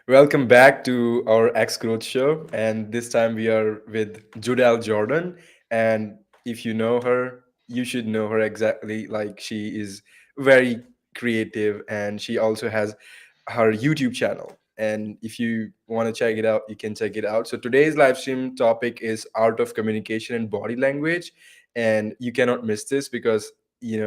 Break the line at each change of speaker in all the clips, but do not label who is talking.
Welcome back to our X Growth Show. And this time we are with Jodell Jordan. And if you know her, you should know her exactly. Like she is very creative and she also has her YouTube channel. And if you want to check it out, you can check it out. So today's live stream topic is art of communication and body language. And you cannot miss this because, you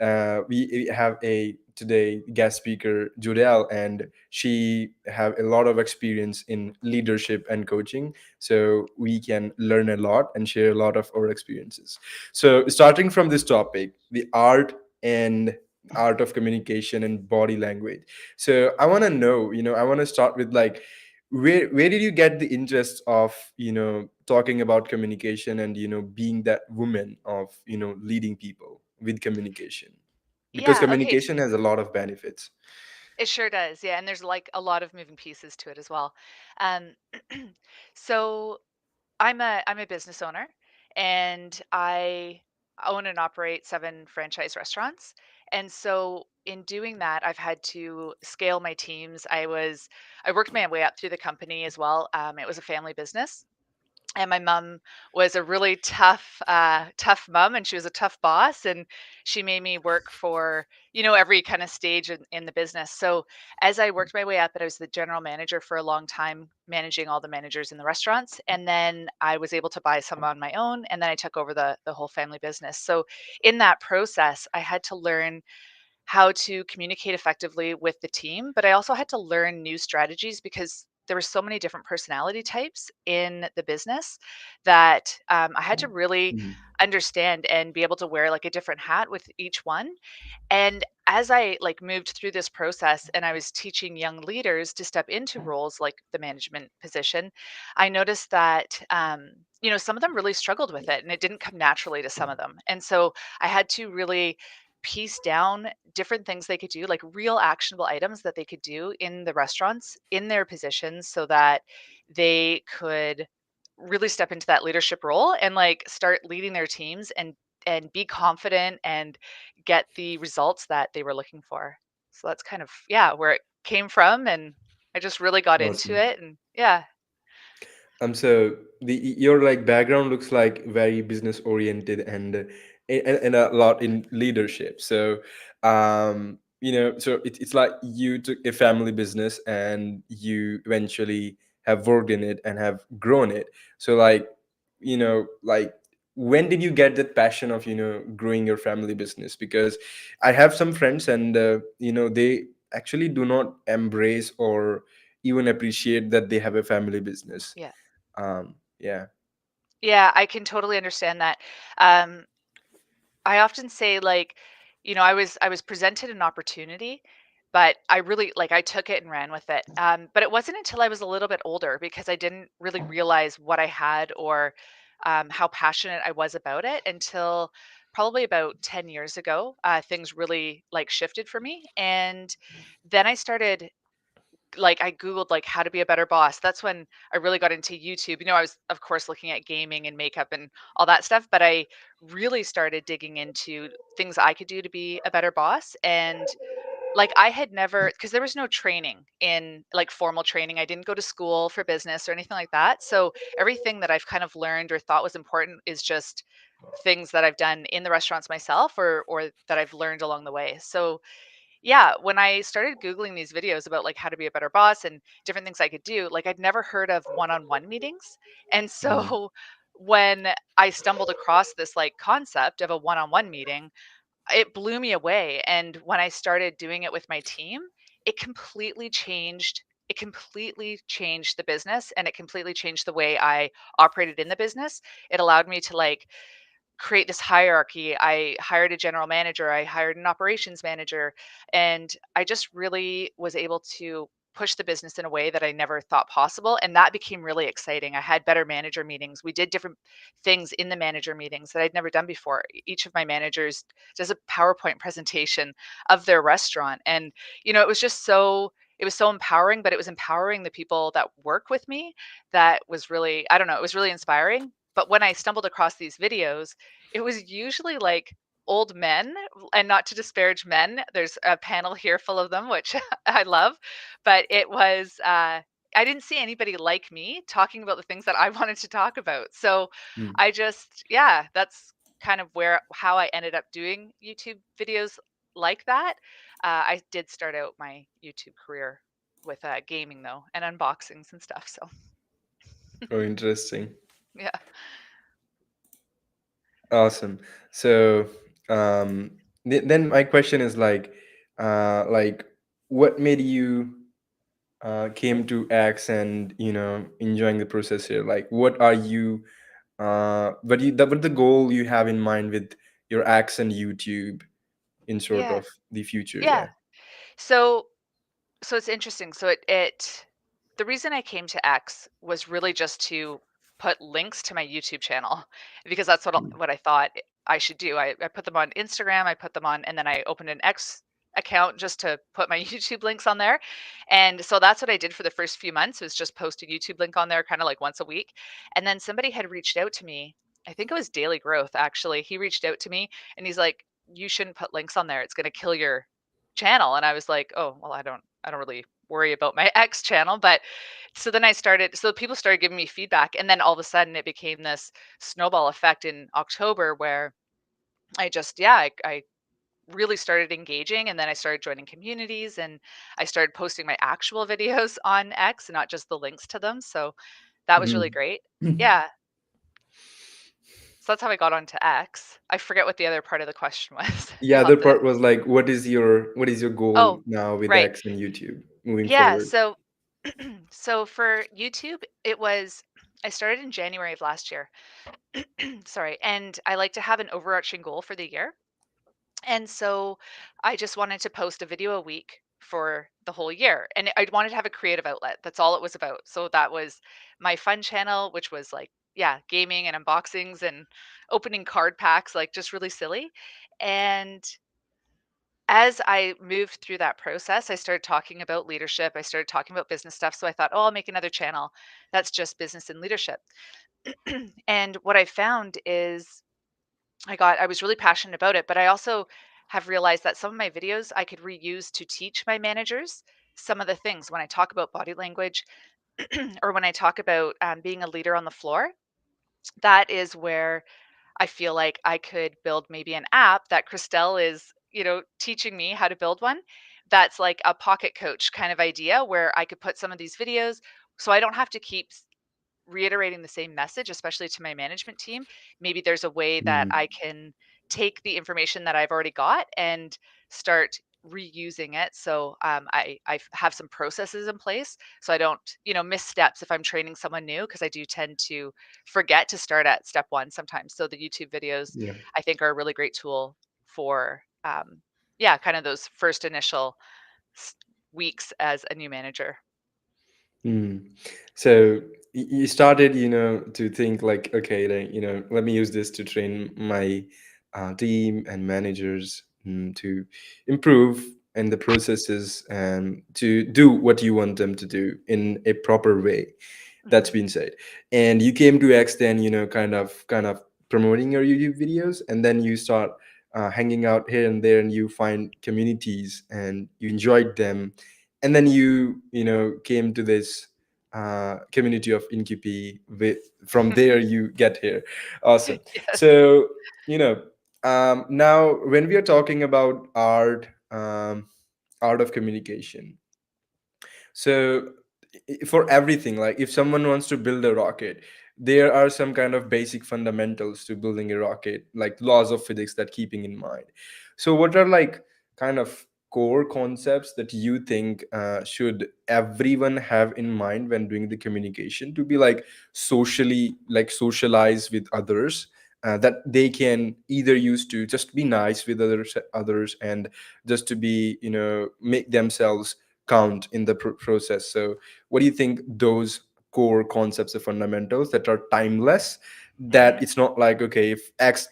know, we have a today guest speaker, Jodell, and she have a lot of experience in leadership and coaching, so we can learn a lot and share a lot of our experiences. So starting from this topic, the art of communication and body language. So I want to know, I want to start with like where did you get the interest of talking about communication and being that woman of leading people with communication, because
Yeah, okay.
communication has a lot of benefits.
It sure does. Yeah, and there's like a lot of moving pieces to it as well. Um, so I'm a business owner, and I own and operate 7 franchise restaurants. And so in doing that, I've had to scale my teams. I worked my way up through the company as well. It was a family business. And my mom was a really tough mom, and she was a tough boss, and she made me work for every kind of stage in the business. So as I worked my way up, and I was the general manager for a long time, managing all the managers in the restaurants, and then I was able to buy some on my own, and then I took over the whole family business. So in that process, I had to learn how to communicate effectively with the team, but I also had to learn new strategies because there were so many different personality types in the business that I had to really
Mhm.
understand and be able to wear like a different hat with each one. And as I like moved through this process and I was teaching young leaders to step into roles like the management position, I noticed that some of them really struggled with it and it didn't come naturally to some of them. And so I had to really piece down different things they could do, like real actionable items that they could do in the restaurants in their positions so that they could really step into that leadership role and like start leading their teams and be confident and get the results that they were looking for. So that's kind of where it came from, and I just really got into
Awesome.
it, and yeah.
So the your like background looks like very business oriented and a lot in leadership. So so it's like you took a family business and you eventually have worked in it and have grown it. So like when did you get that passion of growing your family business? Because I have some friends and they actually do not embrace or even appreciate that they have a family business.
Yeah.
Yeah.
Yeah, I can totally understand that. Um, I often say like, I was presented an opportunity, but I really like I took it and ran with it. But it wasn't until I was a little bit older because I didn't really realize what I had or how passionate I was about it until probably about 10 years ago. Things really like shifted for me. And then I started like I googled like how to be a better boss. That's when I really got into YouTube. I was of course looking at gaming and makeup and all that stuff, but I really started digging into things I could do to be a better boss. And like I had never, because there was no training in like formal training. I didn't go to school for business or anything like that. So everything that I've kind of learned or thought was important is just things that I've done in the restaurants myself or that I've learned along the way. So yeah, when I started Googling these videos about like how to be a better boss and different things I could do, like I'd never heard of one-on-one meetings. And
Mhm.
so when I stumbled across this like concept of a one-on-one meeting, it blew me away. And when I started doing it with my team, it completely changed the business and it completely changed the way I operated in the business. It allowed me to like create this hierarchy. I hired a general manager, I hired an operations manager, and I just really was able to push the business in a way that I never thought possible. And that became really exciting. I had better manager meetings. We did different things in the manager meetings that I'd never done before. Each of my managers does a PowerPoint presentation of their restaurant. And, it was so empowering, but it was empowering the people that work with me. That was really, I don't know, it was really inspiring. But when I stumbled across these videos, it was usually like old men, and not to disparage men. There's a panel here full of them, which I love, but it was I didn't see anybody like me talking about the things that I wanted to talk about. So
Mm.
I just, yeah, that's kind of where how I ended up doing YouTube videos like that. I did start out my YouTube career with gaming though, and unboxings and stuff. So
Oh, interesting.
yeah,
Awesome. So, then my question is like, what made you came to X and enjoying the process here? Like, what are you, what the goal you have in mind with your X and YouTube in sort
yeah,
of the future?
yeah.
Yeah.
So it's interesting. So it the reason I came to X was really just to put links to my YouTube channel because that's
Mm.
what I thought I should do. I put them on Instagram, I put them on, and then I opened an X account just to put my YouTube links on there. And so that's what I did for the first few months was just post a YouTube link on there kind of like once a week. And then somebody had reached out to me. I think it was Daily Growth actually. He reached out to me and he's like, "You shouldn't put links on there. It's going to kill your channel." And I was like, "Oh, well, I don't really worry about my X channel." But so then so people started giving me feedback. And then all of a sudden it became this snowball effect in October where I just, yeah, I really started engaging. And then I started joining communities and I started posting my actual videos on X and not just the links to them. So that was really
Mhm.
great. Yeah. So that's how I got onto X. I forget what the other part of the question was.
Yeah,
You'll
other
have to.
part was like, what is your goal
Oh,
now with
right.
X and YouTube moving
Yeah.
forward?
So so for YouTube, it was I started in January of last year. Sorry. And I like to have an overarching goal for the year. And so I just wanted to post a video a week for the whole year. And I wanted to have a creative outlet. That's all it was about. So that was my fun channel, which was like, yeah, gaming and unboxings and opening card packs, like just really silly. And as I moved through that process, I started talking about leadership. I started talking about business stuff. So I thought, oh, I'll make another channel that's just business and leadership. And what I found is I was really passionate about it, but I also have realized that some of my videos I could reuse to teach my managers some of the things when I talk about body language or when I talk about being a leader on the floor. That is where I feel like I could build maybe an app that Christelle is, teaching me how to build one. That's like a pocket coach kind of idea where I could put some of these videos so I don't have to keep reiterating the same message, especially to my management team. Maybe there's a way that I
Mm.
can take the information that I've already got and start reusing it. So I have some processes in place so I don't, miss steps if I'm training someone new because I do tend to forget to start at step one sometimes. So the YouTube videos
Yeah.
I think are a really great tool for yeah, kind of those first initial s- weeks as a new manager.
Mm. So you started, to think like, okay, then, let me use this to train my team and managers to improve and the processes and to do what you want them to do in a proper way. That's
Mhm.
been said. And you came to X then, kind of promoting your YouTube videos, and then you start hanging out here and there, and you find communities and you enjoyed them, and then you came to this community of InQP. From there you get here. Awesome.
Yes.
So now when we are talking about art of communication, so for everything, like if someone wants to build a rocket, there are some kind of basic fundamentals to building a rocket, like laws of physics that keeping in mind. So what are like kind of core concepts that you think should everyone have in mind when doing the communication to be like socially, like socialize with others, that they can either use to just be nice with others and just to be, make themselves count in the process. So what do you think those core concepts of fundamentals that are timeless, that
Mhm.
it's not like, okay, if x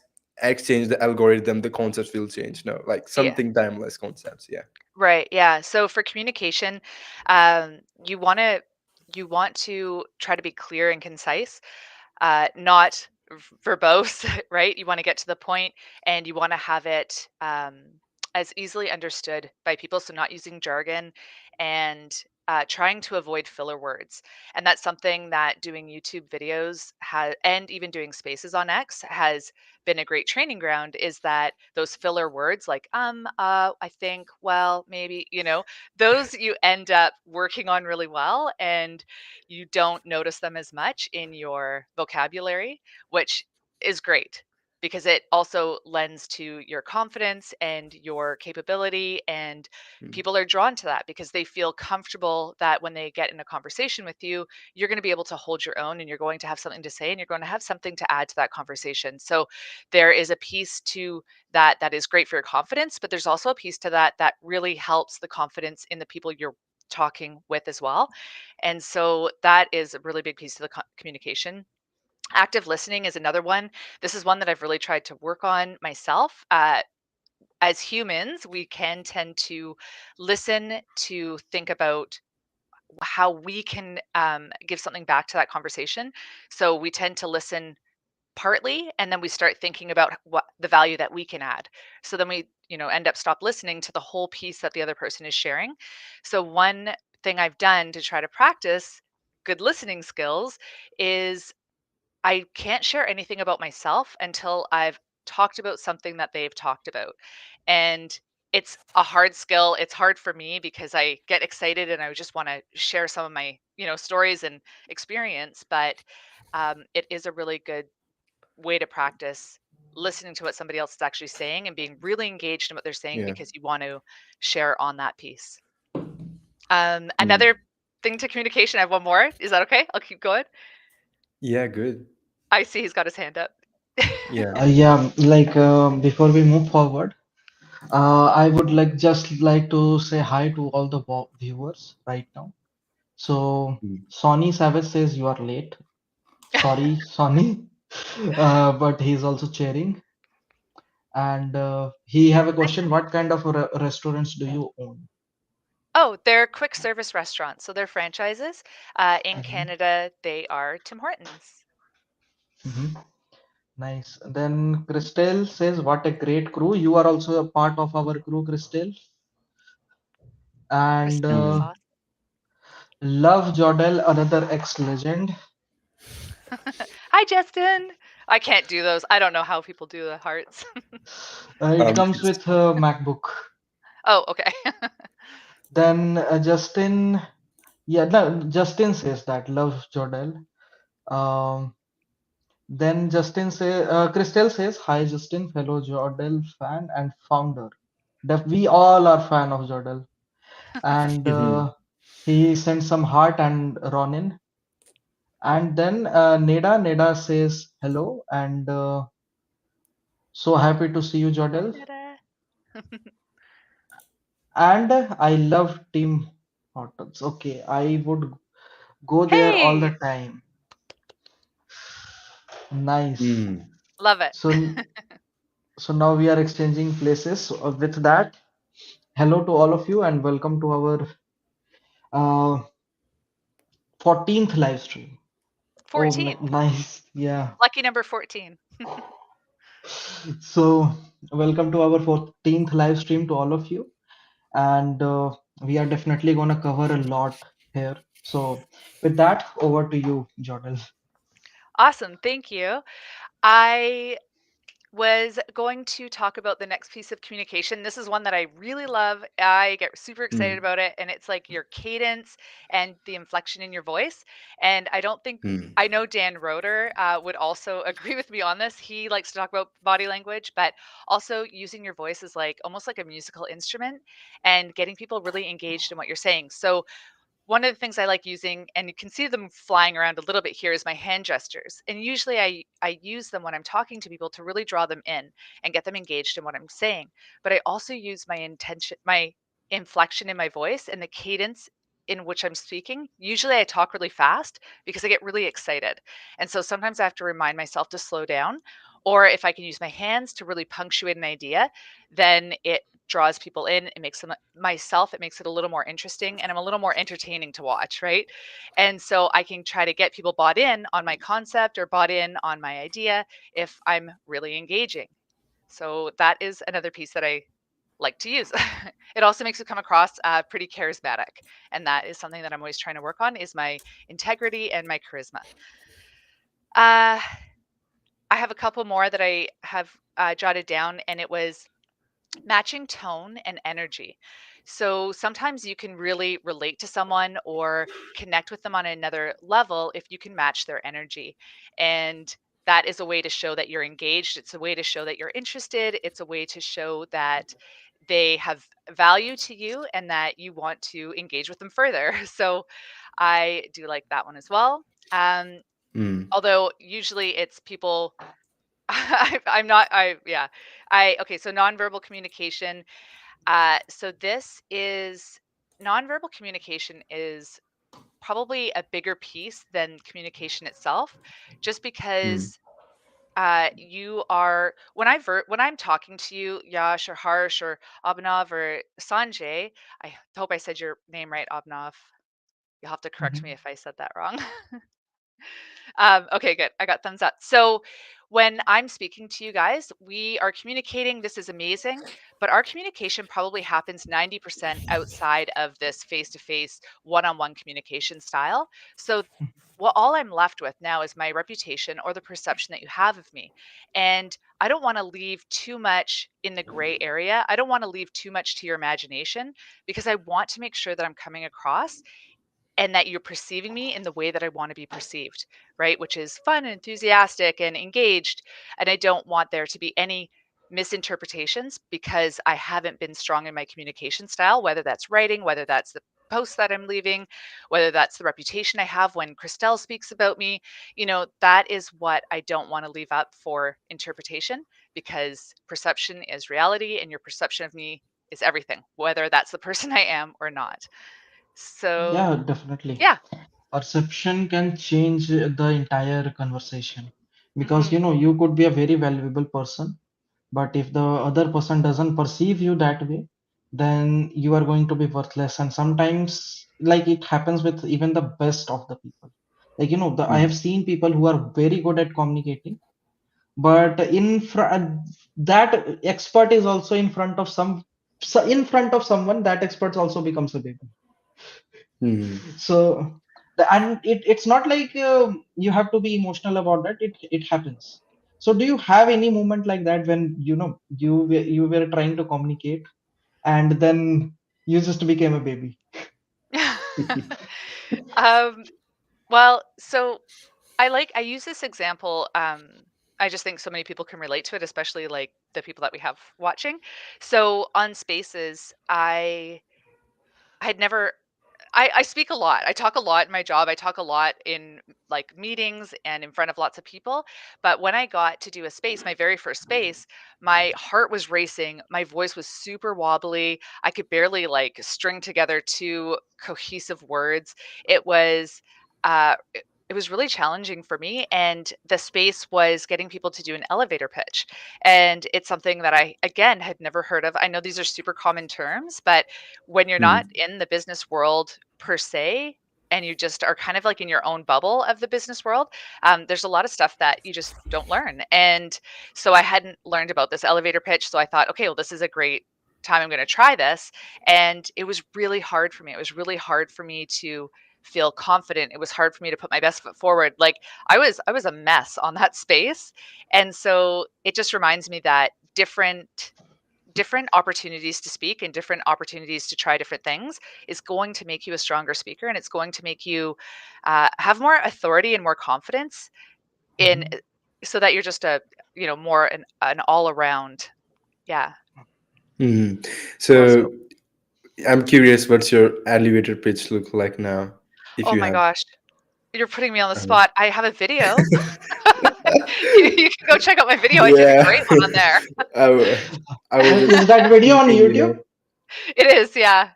change the algorithm, the concepts will change? No, like
Yeah.
something timeless concepts. Yeah.
Right. Yeah. So for communication, um, you want to you want to try to be clear and concise. Not. verbose, right? You want to get to the point and you want to have it as easily understood by people. So, not using jargon and trying to avoid filler words. And that's something that doing YouTube videos and even doing spaces on X has been a great training ground, is that those filler words like, I think, well, maybe, those you end up working on really well, and you don't notice them as much in your vocabulary, which is great because it also lends to your confidence and your capability. And
Mm.
people are drawn to that because they feel comfortable that when they get in a conversation with you, you're going to be able to hold your own, and you're going to have something to say, and you're going to have something to add to that conversation. So there is a piece to that is great for your confidence, but there's also a piece to that really helps the confidence in the people you're talking with as well. And so that is a really big piece of the communication. Active listening is another one. This is one that I've really tried to work on myself. As humans, we can tend to listen to think about how we can give something back to that conversation. So we tend to listen partly, and then we start thinking about what the value that we can add. So then we, end up stop listening to the whole piece that the other person is sharing. So one thing I've done to try to practice good listening skills is I can't share anything about myself until I've talked about something that they've talked about. And it's a hard skill. It's hard for me because I get excited and I just want to share some of my, stories and experience. But it is a really good way to practice listening to what somebody else is actually saying and being really engaged in what they're saying
Yeah.
because you want to share on that piece.
Mm.
Another thing to communication, I have one more. Is that okay? I'll keep going.
Yeah, good.
I see he's got his hand up.
Yeah.
Yeah, before we move forward, I would just like to say hi to all the viewers right now. So,
Mm.
Sonny Savage says you are late. Sorry, Sonny, but he's also cheering. And he have a
Hi,
question:
Sonny.
what kind of restaurants do you own?
Oh, they're quick service restaurants, so they're franchises. In
Hmm.
Canada, they are Tim Hortons.
Hmm. Nice. Then Christelle says, "What a great crew! You are also a part of our crew, Christelle." And
Christelle is
Mm.
awesome.
love Jodell, another ex-legend.
Hi, Justin. I can't do those. I don't know how people do the hearts.
It comes
Just
with MacBook.
Oh, okay.
Then Justin, yeah, no, Justin says that love Jodel. Um, then Christelle says, "Hi Justin, fellow Jodel fan and founder. We all are fan of Jodel." And
Mhm.
he sends some heart and Ronin. And then Neda says hello and so happy to see you,
Hi,
Jodel.
Netta.
And I love Team Hortons. Okay, I would go there all the
Hey,
time. Nice.
Mm.
love it.
So, so now we are exchanging places. So, with that, hello to all of you and welcome to our uh, 14th live stream. Oh,
14.
nice. Yeah.
Lucky number 14.
So, welcome to our 14th live stream to all of you. And we are definitely going to cover a lot here. So, with that, over to you, Jodel.
Awesome. Thank you. I was going to talk about the next piece of communication. This is one that I really love. I get super excited
Mm.
about it, and it's like your cadence and the inflection in your voice. And I don't think
Mm.
I know Dan Roeder would also agree with me on this. He likes to talk about body language, but also using your voice is like almost like a musical instrument and getting people really engaged in what you're saying. So one of the things I like using, and you can see them flying around a little bit here, is my hand gestures. And usually I use them when I'm talking to people to really draw them in and get them engaged in what I'm saying. But I also use my intention, my inflection in my voice and the cadence in which I'm speaking. Usually I talk really fast because I get really excited. And so sometimes I have to remind myself to slow down. Or if I can use my hands to really punctuate an idea, then it draws people in. It makes them myself. It makes it a little more interesting, and I'm a little more entertaining to watch, right? And so I can try to get people bought in on my concept or bought in on my idea if I'm really engaging. So that is another piece that I like to use. It also makes it come across pretty charismatic, and that is something that I'm always trying to work on, is my integrity and my charisma. Uh, I have a couple more that I have jotted down, and it was matching tone and energy. So sometimes you can really relate to someone or connect with them on another level if you can match their energy. And that is a way to show that you're engaged. It's a way to show that you're interested. It's a way to show that they have value to you and that you want to engage with them further. So I do like that one as well. Um,
Mm.
Although usually it's people I'm not I yeah. Okay, so nonverbal communication. So this is nonverbal communication is probably a bigger piece than communication itself, just
Mm.
because you are when I'm talking to you, Yash or Harsh or Abhinav or Sanjay. I hope I said your name right, Abhinav. You'll have to correct me
Mhm.
if I said that wrong. Okay, good. I got thumbs up. So when I'm speaking to you guys, we are communicating. This is amazing, but our communication probably happens 90% outside of this face to face, one on one communication style. So well, all I'm left with now is my reputation or the perception that you have of me. And I don't want to leave too much in the gray area. I don't want to leave too much to your imagination, because I want to make sure that I'm coming across and that you're perceiving me in the way that I want to be perceived, right? Which is fun and enthusiastic and engaged. And I don't want there to be any misinterpretations because I haven't been strong in my communication style, whether that's writing, whether that's the posts that I'm leaving, whether that's the reputation I have when Christelle speaks about me. That is what I don't want to leave up for interpretation, because perception is reality and your perception of me is everything, whether that's the person I am or not. So,
Yeah, definitely.
yeah.
Perception can change the entire conversation, because
Mhm.
you could be a very valuable person, but if the other person doesn't perceive you that way, then you are going to be worthless. And sometimes, like, it happens with even the best of the people. Like, I
Mm.
have seen people who are very good at communicating, but in front, that expert is also in front of in front of someone, that expert also becomes a baby.
Mm.
So and it's not like you have to be emotional about that. It happens. So do you have any moment like that when you were trying to communicate, and then you just became a baby?
Um, well, so I use this example. I just think so many people can relate to it, especially like the people that we have watching. So on Spaces, I had never I speak a lot. I talk a lot in my job. I talk a lot in like meetings and in front of lots of people. But when I got to do a space, my very first space, my heart was racing. My voice was super wobbly. I could barely like string together two cohesive words. It was it was really challenging for me, and the space was getting people to do an elevator pitch. And it's something that I again had never heard of. I know these are super common terms, but when you're not
Mm.
in the business world per se, and you just are kind of like in your own bubble of the business world, there's a lot of stuff that you just don't learn. And so I hadn't learned about this elevator pitch. So I thought, okay, well, this is a great time. I'm going to try this. And it was really hard for me. It was really hard for me to feel confident. It was hard for me to put my best foot forward. Like I was a mess on that space. And so it just reminds me that different opportunities to speak and different opportunities to try different things is going to make you a stronger speaker, and it's going to make you have more authority and more confidence in
Mhm.
so that you're just a more an all around, yeah.
Mm.
Well, so
So I'm curious, what's your elevator pitch look like now, if
oh
you
my
have?
gosh, you're putting me on the
Um,
spot. I have a video. You can go check out my video. I did a
yeah,
great one on there.
I, w- I was just
Is that video on
thinking,
YouTube?
It is, yeah.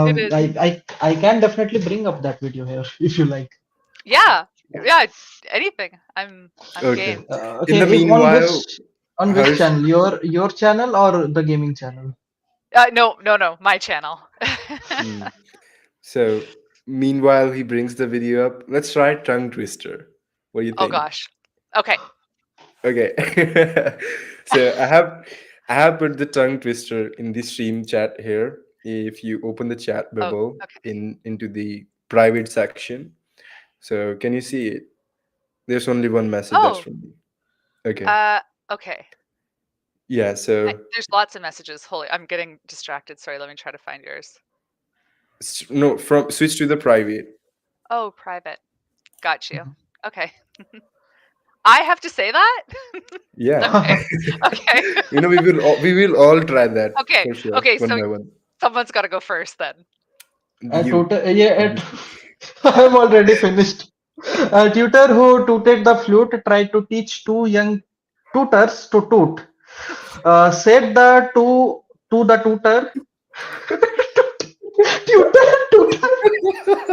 It is.
I can definitely bring up that video here if you like.
Yeah. Yeah. Anything. I'm
okay.
game.
In
Okay,
the
on
meanwhile,
which
Harsh,
channel? Your channel or the gaming channel?
No, no, no, my channel.
Hmm. So meanwhile, he brings the video up. Let's try tongue twister. What do you
Oh
think?
gosh. Okay.
Okay. So I have put the tongue twister in the stream chat here. If you open the chat
Oh,
bubble
okay.
into the private section, so can you see it? There's only one message that's
Oh,
from me. Okay.
uh, okay.
Yeah. So
There's lots of messages. Holy, I'm getting distracted. Sorry, let me try to find yours.
no, from switch to the private.
Oh, private. Got you.
Mhm.
Okay. I have to say that?
Yeah.
Okay. Okay.
We will all try that
Okay.
for sure,
Okay,
one
so
by one.
someone's got to go first then.
A
You.
tutor, yeah,
Obviously.
I'm already finished. A tutor who tooted the flute tried to teach two young tutors to toot. Said the to the tutor,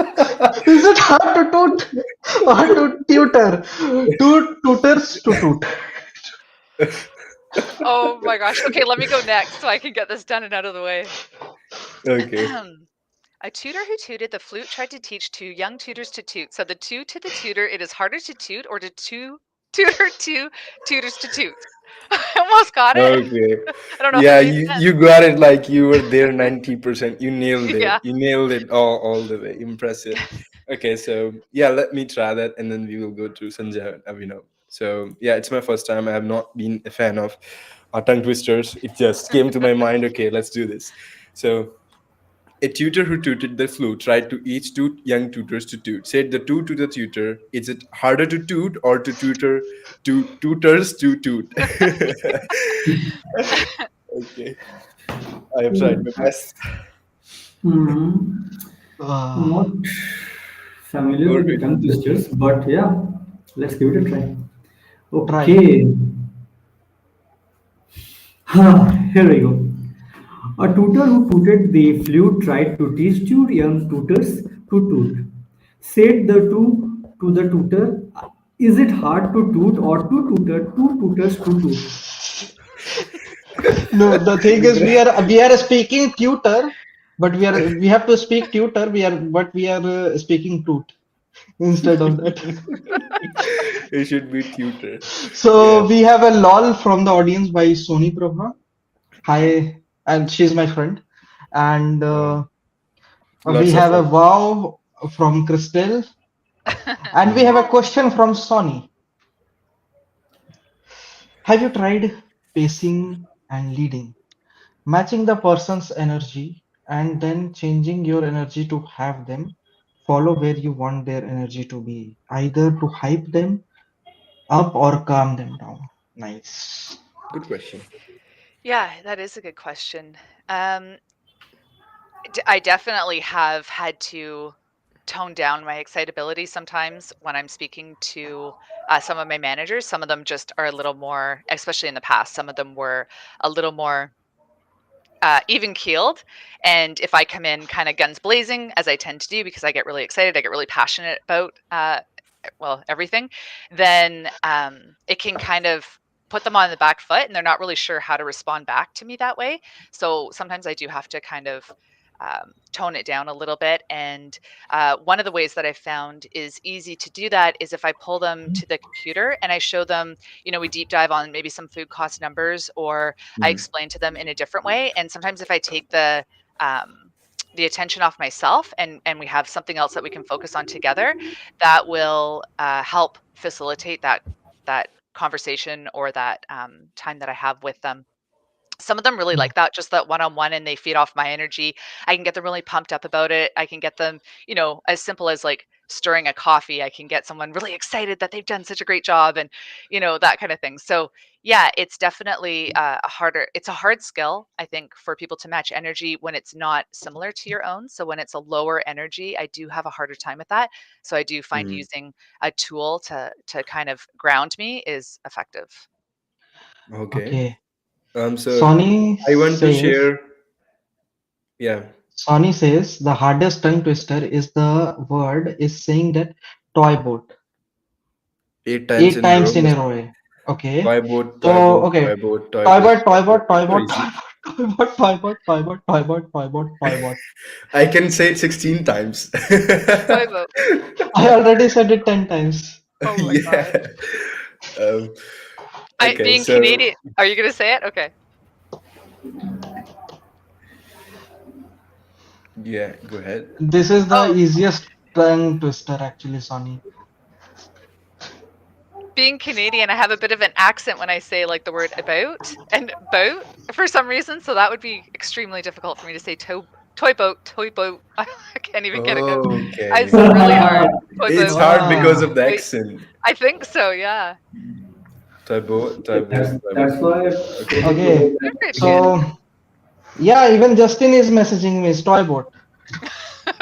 tutor, is it hard to toot or to tutor? Two tutors to toot.
Oh my gosh. Okay, let me go next so I can get this done and out of the way.
Okay.
A tutor who tooted the flute tried to teach two young tutors to toot. So the two to the tutor, it is harder to toot, or to tutor two tutors to toot. I almost got it.
Okay.
I don't know if it
Yeah,
made
you
sense.
got it like you were there 90%. You nailed it.
Yeah.
You nailed it all the way. Impressive. Okay, so yeah, let me try that and then we will go to Sanjay and Abhinav. So yeah, it's my first time. I have not been a fan of tongue twisters. It just came to my mind. Okay, let's do this. So a tutor who tutored the flute tried to each two young tutors to toot. Said the two to the tutor, is it harder to toot or to tutor to tutors to toot? Okay, I have tried
Hmm.
my best.
Hmm. Not
Ah,
familiar
Over
with
to
the
you,
tongue
Sanjay.
twisters, but yeah, let's give it a try.
try.
Okay, here we go. A tutor who tooted the flute tried to teach two young tutors to toot. Said the two to the tutor, is it hard to toot or to tutor two tutors to toot?
No, the thing is we are speaking tutor, but we have to speak tutor. We are speaking toot instead of that.
It should be tutor. Yeah,
So we have a lol from the audience by Sony Prabha. Hi, and she's my friend. And
wow.
we
Lots of
have a
fun.
wow from Christelle. And we have a
Hmm.
question from Sony. Have you tried pacing and leading, matching the person's energy and then changing your energy to have them follow where you want their energy to be, either to hype them up or calm them down? Nice.
Good question.
Yeah, that is a good question. Um, I definitely have had to tone down my excitability sometimes when I'm speaking to some of my managers. Some of them just are a little more, especially in the past, some of them were a little more even keeled. And if I come in kind of guns blazing, as I tend to do because I get really excited, I get really passionate about, well, everything, then it can kind of put them on the back foot and they're not really sure how to respond back to me that way. So sometimes I do have to kind of tone it down a little bit. And one of the ways that I found is easy to do that is if I pull them to the computer and I show them, we deep dive on maybe some food cost numbers, or I
Hmm.
explain to them in a different way. And sometimes if I take the attention off myself and we have something else that we can focus on together, that will help facilitate that conversation or that time that I have with them. Some of them really
Yeah.
like that, just that one-on-one, and they feed off my energy. I can get them really pumped up about it. I can get them, as simple as like stirring a coffee. I can get someone really excited that they've done such a great job, and that kind of thing. So yeah, it's definitely it's a hard skill, I think, for people to match energy when it's not similar to your own. So when it's a lower energy, I do have a harder time with that. So I do find
Hmm.
using a tool to kind of ground me is effective.
Okay.
Okay.
So
Sonny
I want to
says,
share. Yeah,
Sonny says the hardest tongue twister is the word is saying that toy boat
8 times
eight
in a row.
times in a row. Okay.
Toy boat, toy
So
boat,
okay,
toy boat, toy
toy
boat,
boat,
toy
toy
boat.
boat, toy
So
boat,
easy.
Pivot.
I can say it 16 times.
Toy boat.
I already said it 10 times.
Oh my god.
Yeah. Um,
I
okay,
being
so
Canadian. Are you gonna say it? Okay.
yeah, go ahead.
This is the
Oh,
easiest tongue twister actually, Sonny.
being Canadian, I have a bit of an accent when I say like the word about and boat for some reason, so that would be extremely difficult for me to say toy boat, toy boat. I can't even get it out.
Okay.
It's really hard. Toy
It's
boat.
hard because of
Ah,
the
Wait,
accent.
I think so. Yeah.
Tybo,
that's
tybo,
that's
tybo.
why
Okay.
today today
okay.
You're good,
today.
So yeah, even Justin is messaging me, Toybot.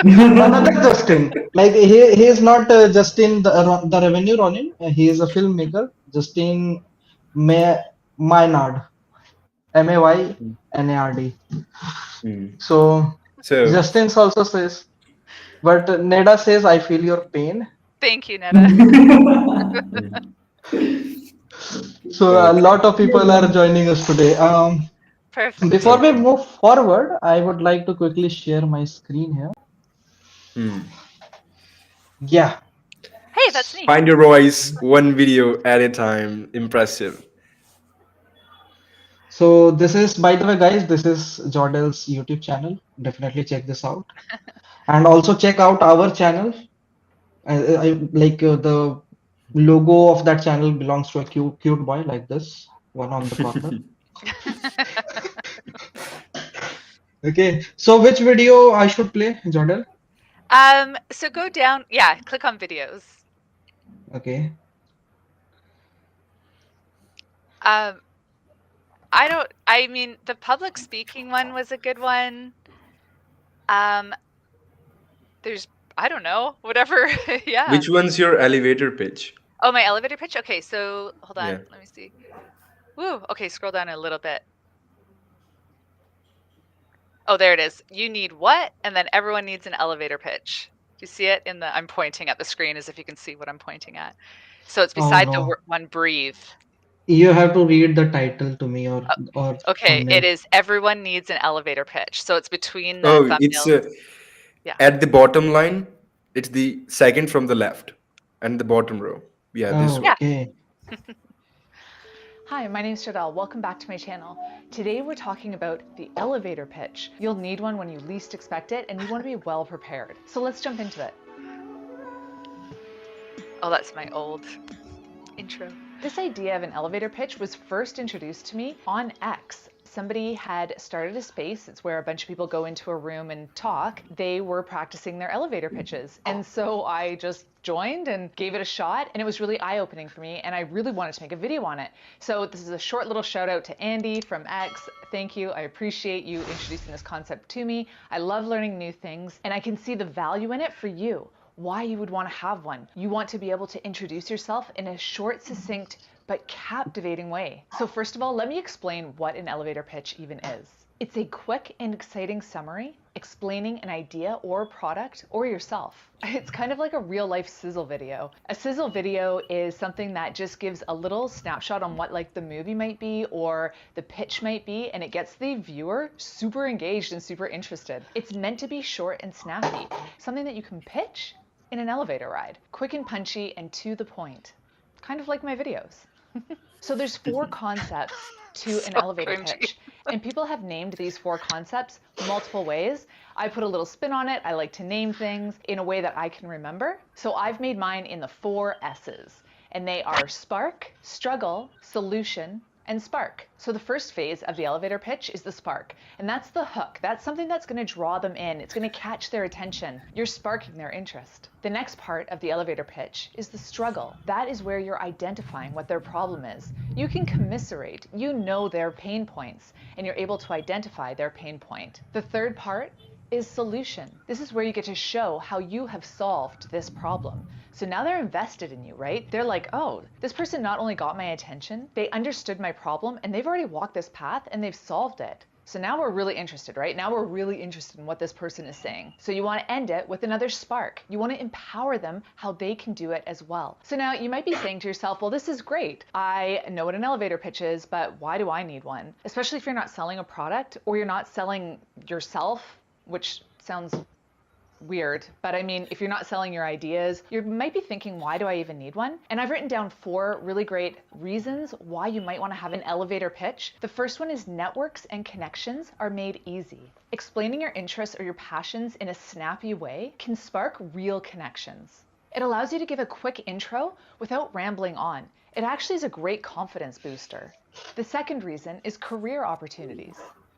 Another Justin. Like he is not Justin the revenue Ronin. He is a filmmaker. Justin May Maynard. Maynard.
Mm.
So
So,
Justin's also says, but Neda says, I feel your pain.
Thank you, Netta.
mm,
So a
okay.
lot of people are joining us today.
Perfect.
Before we
Okay.
move forward, I would like to quickly share my screen here.
Hmm.
Yeah.
Hey, that's me.
Find your voice one video at a time. Impressive.
So this is, by the way, guys, this is Jodell's YouTube channel. Definitely check this out, and also check out our channel. I like the logo of that channel belongs to a cute boy like this one on the corner. Okay. So which video I should play, Jodell?
So go down. Yeah, click on videos.
Okay.
Um, I mean, the public speaking one was a good one. Um, there's, I don't know, whatever. Yeah.
Which one's your elevator pitch?
Oh, my elevator pitch? Okay, so hold on.
Yeah.
Let me see. Woo. Okay, scroll down a little bit. Oh, there it is. You need what? And then everyone needs an elevator pitch. Do you see it in the, I'm pointing at the screen as if you can see what I'm pointing at. So it's
Oh
beside the
no.
one breathe.
You have to read the title to me
Uh,
or
okay, it
thumbnail.
is everyone needs an elevator pitch. So it's between the
Oh, it's
thumbnails. Yeah.
at the bottom line. It's the second from the left and the bottom row. Yeah, this one.
Yeah.
Okay.
Hi, my name is Jodell. Welcome back to my channel. Today we're talking about the elevator pitch. You'll need one when you least expect it and you want to be well prepared. So let's jump into it.
Oh, that's my old intro.
This idea of an elevator pitch was first introduced to me on X. Somebody had started a space. It's where a bunch of people go into a room and talk. They were practicing their elevator pitches. And so I just joined and gave it a shot, and it was really eye-opening for me, and I really wanted to make a video on it. So this is a short little shout out to Andy from X. Thank you. I appreciate you introducing this concept to me. I love learning new things, and I can see the value in it for you. Why you would want to have one. You want to be able to introduce yourself in a short, succinct, but captivating way. So first of all, let me explain what an elevator pitch even is. It's a quick and exciting summary explaining an idea or product or yourself. It's kind of like a real life sizzle video. A sizzle video is something that just gives a little snapshot on what like the movie might be or the pitch might be, and it gets the viewer super engaged and super interested. It's meant to be short and snappy, something that you can pitch in an elevator ride. Quick and punchy and to the point. Kind of like my videos. So there's 4 concepts to an
So
elevator
cringy.
pitch. And people have named these 4 concepts multiple ways. I put a little spin on it. I like to name things in a way that I can remember. So I've made mine in the 4 S's. And they are spark, struggle, solution, and spark. So the first phase of the elevator pitch is the spark. And that's the hook. That's something that's going to draw them in. It's going to catch their attention. You're sparking their interest. The next part of the elevator pitch is the struggle. That is where you're identifying what their problem is. You can commiserate. You know their pain points, and you're able to identify their pain point. The third part is solution. This is where you get to show how you have solved this problem. So now they're invested in you, right? They're like, oh, this person not only got my attention, they understood my problem and they've already walked this path and they've solved it. So now we're really interested, right? Now we're really interested in what this person is saying. So you want to end it with another spark. You want to empower them how they can do it as well. So now you might be saying to yourself, well, this is great. I know what an elevator pitch is, but why do I need one? Especially if you're not selling a product or you're not selling yourself, which sounds weird, but I mean, if you're not selling your ideas, you might be thinking, why do I even need one? And I've written down 4 really great reasons why you might want to have an elevator pitch. The first one is networks and connections are made easy. Explaining your interests or your passions in a snappy way can spark real connections. It allows you to give a quick intro without rambling on. It actually is a great confidence booster. The second reason is career opportunities.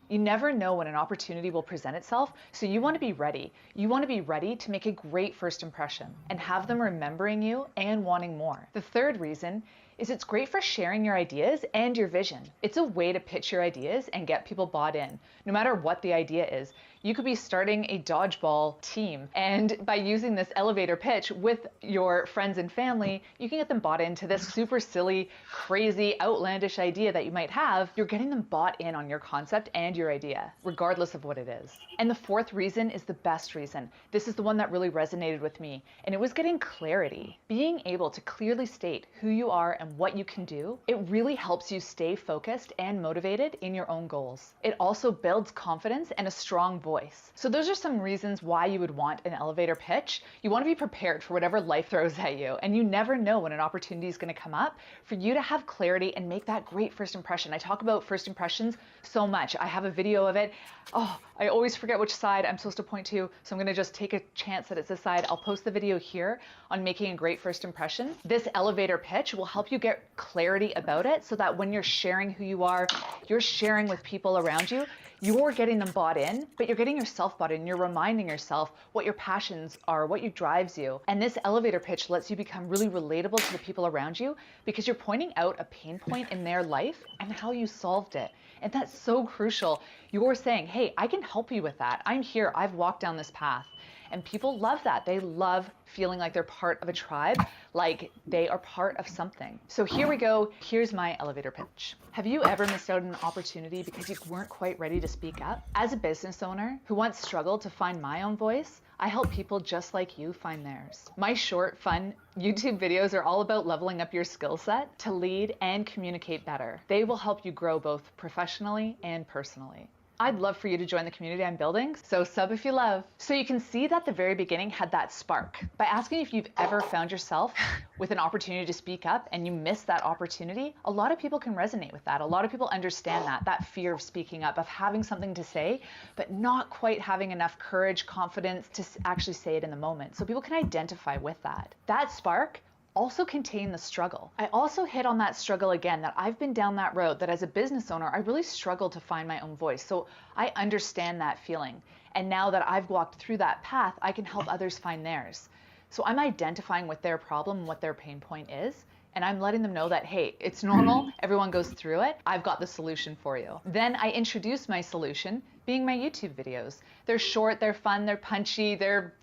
You never know when an opportunity will present itself, so you want to be ready. You want to be ready to make a great first impression and have them remembering you and wanting more. The third reason is it's great for sharing your ideas and your vision. It's a way to pitch your ideas and get people bought in, no matter what the idea is. You could be starting a dodgeball team, and by using this elevator pitch with your friends and family, you can get them bought into this super silly, crazy, outlandish idea that you might have. You're getting them bought in on your concept and your idea, regardless of what it is. And the fourth reason is the best reason. This is the one that really resonated with me, and it was getting clarity. Being able to clearly state who you are and what you can do, it really helps you stay focused and motivated in your own goals. It also builds confidence and a strong voice. So those are some reasons why you would want an elevator pitch. You want to be prepared for whatever life throws at you, and you never know when an opportunity is going to come up for you to have clarity and make that great first impression. I talk about first impressions so much. I have a video of it. Oh, I always forget which side I'm supposed to point to, so I'm going to just take a chance that it's this side. I'll post the video here on making a great first impression. This elevator pitch will help you get clarity about it so that when you're sharing who you are, you're sharing with people around you, you're getting them bought in, but you're getting yourself bought in. You're reminding yourself what your passions are, what drives you. And this elevator pitch lets you become really relatable to the people around you because you're pointing out a pain point in their life and how you solved it. And that's so crucial. You're saying, hey, I can help you with that. I'm here. I've walked down this path. And people love that. They love feeling like they're part of a tribe, like they are part of something. So here we go. Here's my elevator pitch. Have you ever missed out on an opportunity because you weren't quite ready to speak up? As a business owner who once struggled to find my own voice, I help people just like you find theirs. My short, fun YouTube videos are all about leveling up your skill set to lead and communicate better. They will help you grow both professionally and personally. I'd love for you to join the community I'm building, so sub if you love. So you can see that the very beginning had that spark. By asking if you've ever found yourself with an opportunity to speak up and you missed that opportunity, a lot of people can resonate with that. A lot of people understand that fear of speaking up, of having something to say, but not quite having enough courage, confidence to actually say it in the moment. So people can identify with that. That spark also contain the struggle. I also hit on that struggle again, that I've been down that road, that as a business owner, I really struggled to find my own voice. So I understand that feeling. And now that I've walked through that path, I can help others find theirs. So I'm identifying with their problem and what their pain point is. And I'm letting them know that, hey, it's normal. Everyone goes through it. I've got the solution for you. Then I introduce my solution being my YouTube videos. They're short, they're fun, they're punchy, they're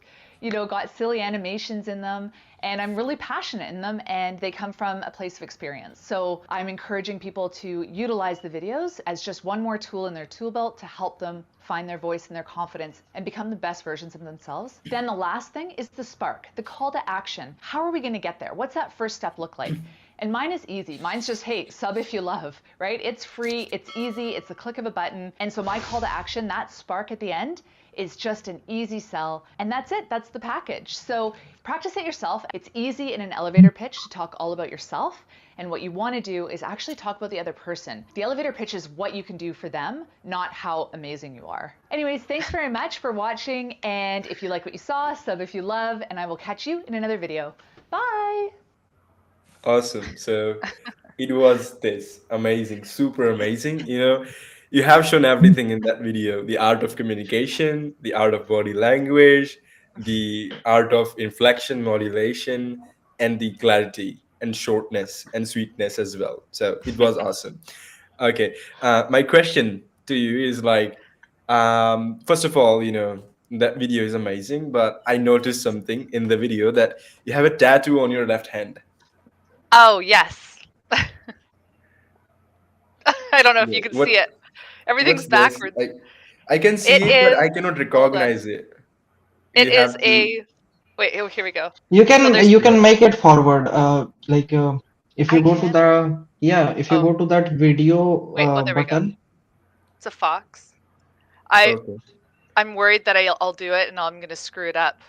got silly animations in them, and I'm really passionate in them, and they come from a place of experience. So I'm encouraging people to utilize the videos as just one more tool in their tool belt to help them find their voice and their confidence and become the best versions of themselves. Then the last thing is the spark, the call to action. How are we going to get there? What's that first step look like? And mine is easy. Mine's just, hey, sub if you love, right? It's free, it's easy, it's the click of a button. And so my call to action, that spark at the end, is just an easy sell. And that's it, that's the package. So practice it yourself. It's easy in an elevator pitch to talk all about yourself. And what you want to do is actually talk about the other person. The elevator pitch is what you can do for them, not how amazing you are. Anyways, thanks very much for watching. And if you like what you saw, sub if you love, and I will catch you in another video. Bye.
Awesome. So it was this amazing, super amazing. You have shown everything in that video: the art of communication, the art of body language, the art of inflection modulation, and the clarity and shortness and sweetness as well. So it was awesome. Okay. My question to you is like, first of all, that video is amazing, but I noticed something in the video that you have a tattoo on your left hand.
Oh, yes. I don't know if you can
What?
see it. Everything's
What's this?
backwards.
I can
It
see it, but
is.
I cannot
Hold on.
recognize it.
It
You
is
have to.
a. Wait. Oh, here we go.
You
So
can
there's.
you
Yeah.
can make it forward. If
I
you go to
can.
the yeah, if you
Oh,
go to that video
wait. Oh, there we go.
button.
It's a fox. I.
Okay.
I'm worried that I'll do it and I'm gonna screw it up.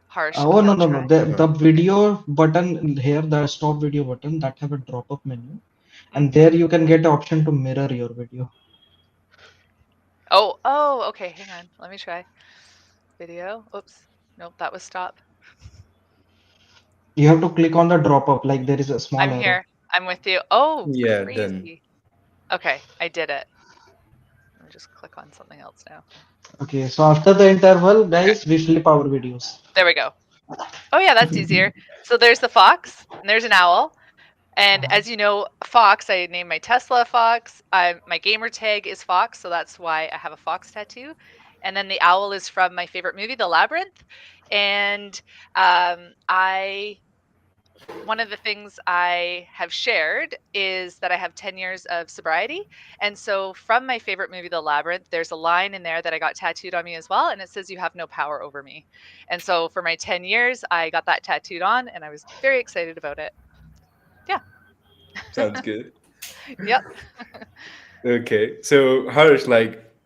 Harsh.
Oh
I'm
no
gonna
no no,
try.
the
Uh-huh.
video button here, the stop video button that have a drop up menu, and
Mm-hmm.
there you can get option to mirror your video.
Oh. Oh. Okay. Hang on. Let me try. Video. Oops. Nope. That was stop.
You have to click on the drop up, like there is a small
I'm
arrow.
here. I'm with you. Oh,
Yeah, done.
crazy. Okay, I did it. Let me just click on something else now.
Okay, so after the interval,
Okay,
guys, we flip our videos.
there we go. Oh yeah, that's easier. So there's the fox, and there's an owl. And as you know, Fox, I named my Tesla Fox. My gamer tag is Fox, so that's why I have a fox tattoo. And then the owl is from my favorite movie, The Labyrinth. And I one of the things I have shared is that I have 10 years of sobriety. And so from my favorite movie, The Labyrinth, there's a line in there that I got tattooed on me as well. And it says, "You have no power over me." And so for my 10 years, I got that tattooed on and I was very excited about it. Yeah.
Sounds good.
Yep.
Okay. So Harsh,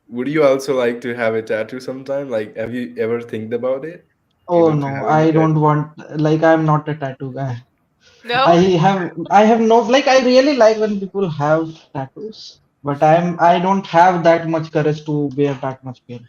would you also like to have a tattoo sometime? Like, have you ever think about it?
Oh
To
no,
having a
I don't
tattoo?
want, like I'm not a tattoo guy. I
No?
I have no, like I really like when people have tattoos, but I don't have that much courage to bear that much pain.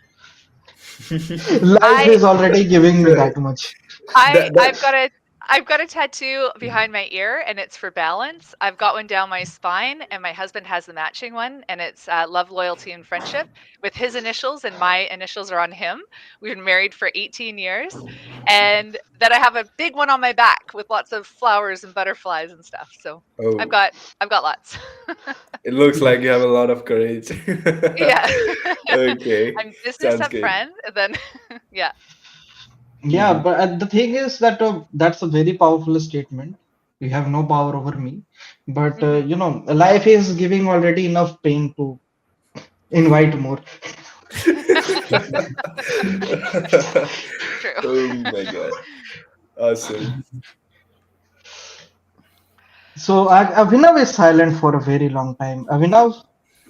Life
I
is already giving me
So
that much.
I
that
I've got
that
a I've got a tattoo behind my ear and it's for balance. I've got one down my spine and my husband has the matching one and it's love, loyalty, and friendship with his initials and my initials are on him. We've been married for 18 years. And then I have a big one on my back with lots of flowers and butterflies and stuff. So I've
oh,
got I've got lots.
it looks like you have a lot of courage.
Yeah.
Okay,
I'm business
sounds
up
good.
front and then yeah.
Yeah,
Hmm.
but the thing is that that's a very powerful statement. You have no power over me, but
Hmm.
life is giving already enough pain to invite more.
True.
Oh my God. Awesome.
So Abhinav is silent for a very long time. Abhinav,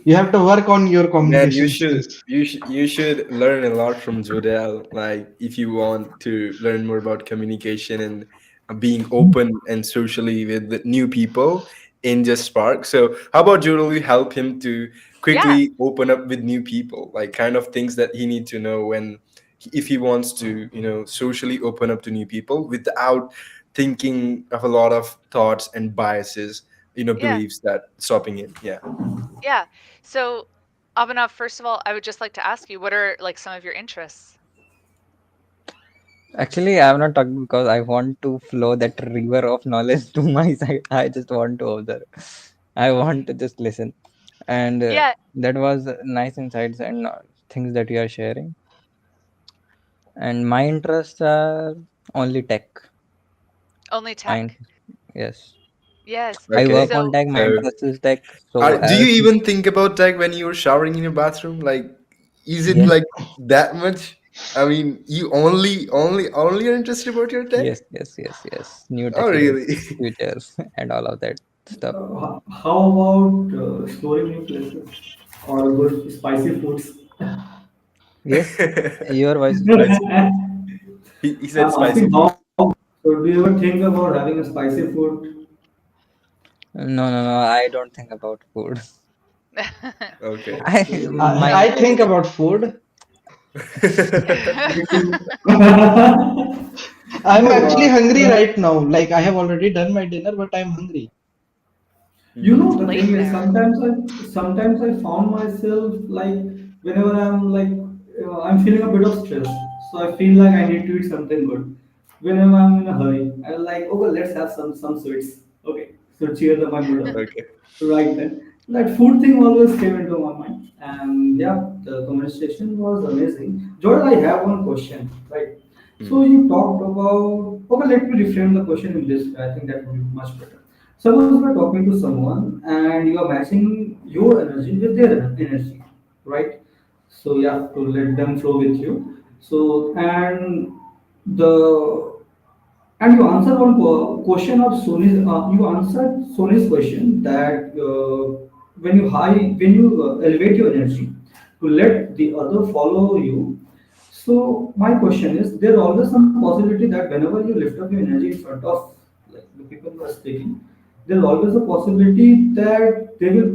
you have to work on your
Man,
communication skills.
you should learn a lot from Jodell. Like, if you want to learn more about communication and being open and socially with the new people in just Spark. So, how about Jodell? You help him to
Yeah.
quickly open up with new people, like kind of things that he need to know when, if he wants to, socially open up to new people without thinking of a lot of thoughts and biases,
Yeah.
beliefs that stopping him. Yeah.
Yeah. So, Abhinav, first of all, I would just like to ask you, what are like some of your interests?
Actually, I have not talked because I want to flow that river of knowledge to my side. I just want to observe. I want to just listen. And
Yeah,
that was nice insights and things that you are sharing. And my interests are only tech.
only
My
tech.
yes,
Yes.
I work
Okay.
on
So,
tech. My
So,
interest is tech. So
do you
as
even think about tech when you're showering in your bathroom? Like, is it
yes,
like that much? I mean, you only are interested about your tech?
yes. New
Oh, really?
technologies, futures, and all of that stuff.
How about exploring new places or good spicy foods?
Yes, your voice is
I
breaking.
see. He said
I'm
spicy
asking
food.
how. So, do you ever think about having a spicy food?
No. I don't think about food.
Okay.
I my
I think about food.
Me too.
I'm
No,
actually hungry
but
right now. Like I have already done my dinner, but I'm hungry.
you
Hmm.
know,
it's
the
late
thing is,
there.
sometimes I found myself like whenever I'm feeling a bit of stress, so I feel like I need to eat something good. Whenever I'm in a hurry, I'm like, okay, let's have some sweets. Okay, so cheer the my mood up.
Okay.
Right then, that food thing always came into my mind, and yeah, the conversation was amazing. Jordan, I have one question, right? So
Hmm.
you talked about. Okay, let me reframe the question in this way. I think that would be much better. Suppose you are talking to someone and you are matching your energy with their energy. right? So yeah, to let them flow with you. So the and you answered one question of Sony's. You answered Sony's question that when you elevate your energy to let the other follow you. So my question is, there's always some possibility that whenever you lift up your energy in front of like the people who are speaking, there's always a possibility that they will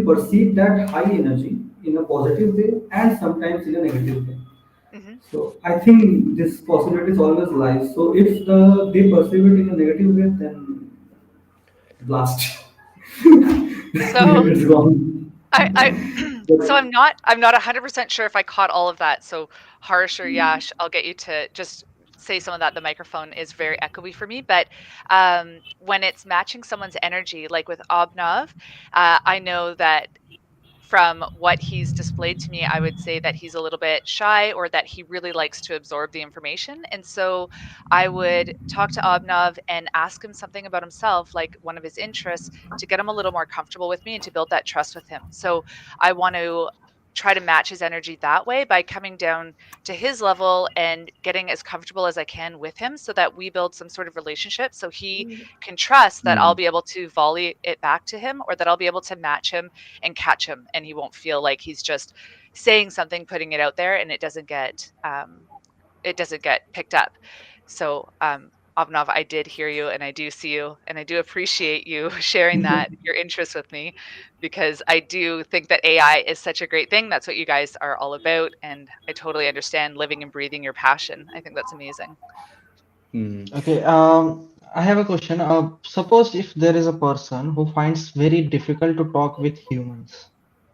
perceive that high energy in a positive way and sometimes in a negative way.
Hmm.
So I think this possibility is always lies. So if they perceive it in a negative way, then blast.
So
It's wrong.
I so
But
I'm not 100% sure if I caught all of that. So Harsh or Yash, I'll get you to just say some of that. The microphone is very echoey for me, but when it's matching someone's energy, like with Obnov, I know that from what he's displayed to me, I would say that he's a little bit shy or that he really likes to absorb the information. And so I would talk to Obnov and ask him something about himself, like one of his interests, to get him a little more comfortable with me and to build that trust with him. So I want to try to match his energy that way by coming down to his level and getting as comfortable as I can with him so that we build some sort of relationship so he can trust that I'll
Mm.
be able to volley it back to him or that I'll be able to match him and catch him and he won't feel like he's just saying something, putting it out there, and it doesn't get picked up. So Avnav, I did hear you and I do see you and I do appreciate you sharing that your interest with me because I do think that AI is such a great thing. That's what you guys are all about and I totally understand living and breathing your passion. I think that's amazing.
Mm.
Okay, I have a question. Suppose if there is a person who finds very difficult to talk with humans.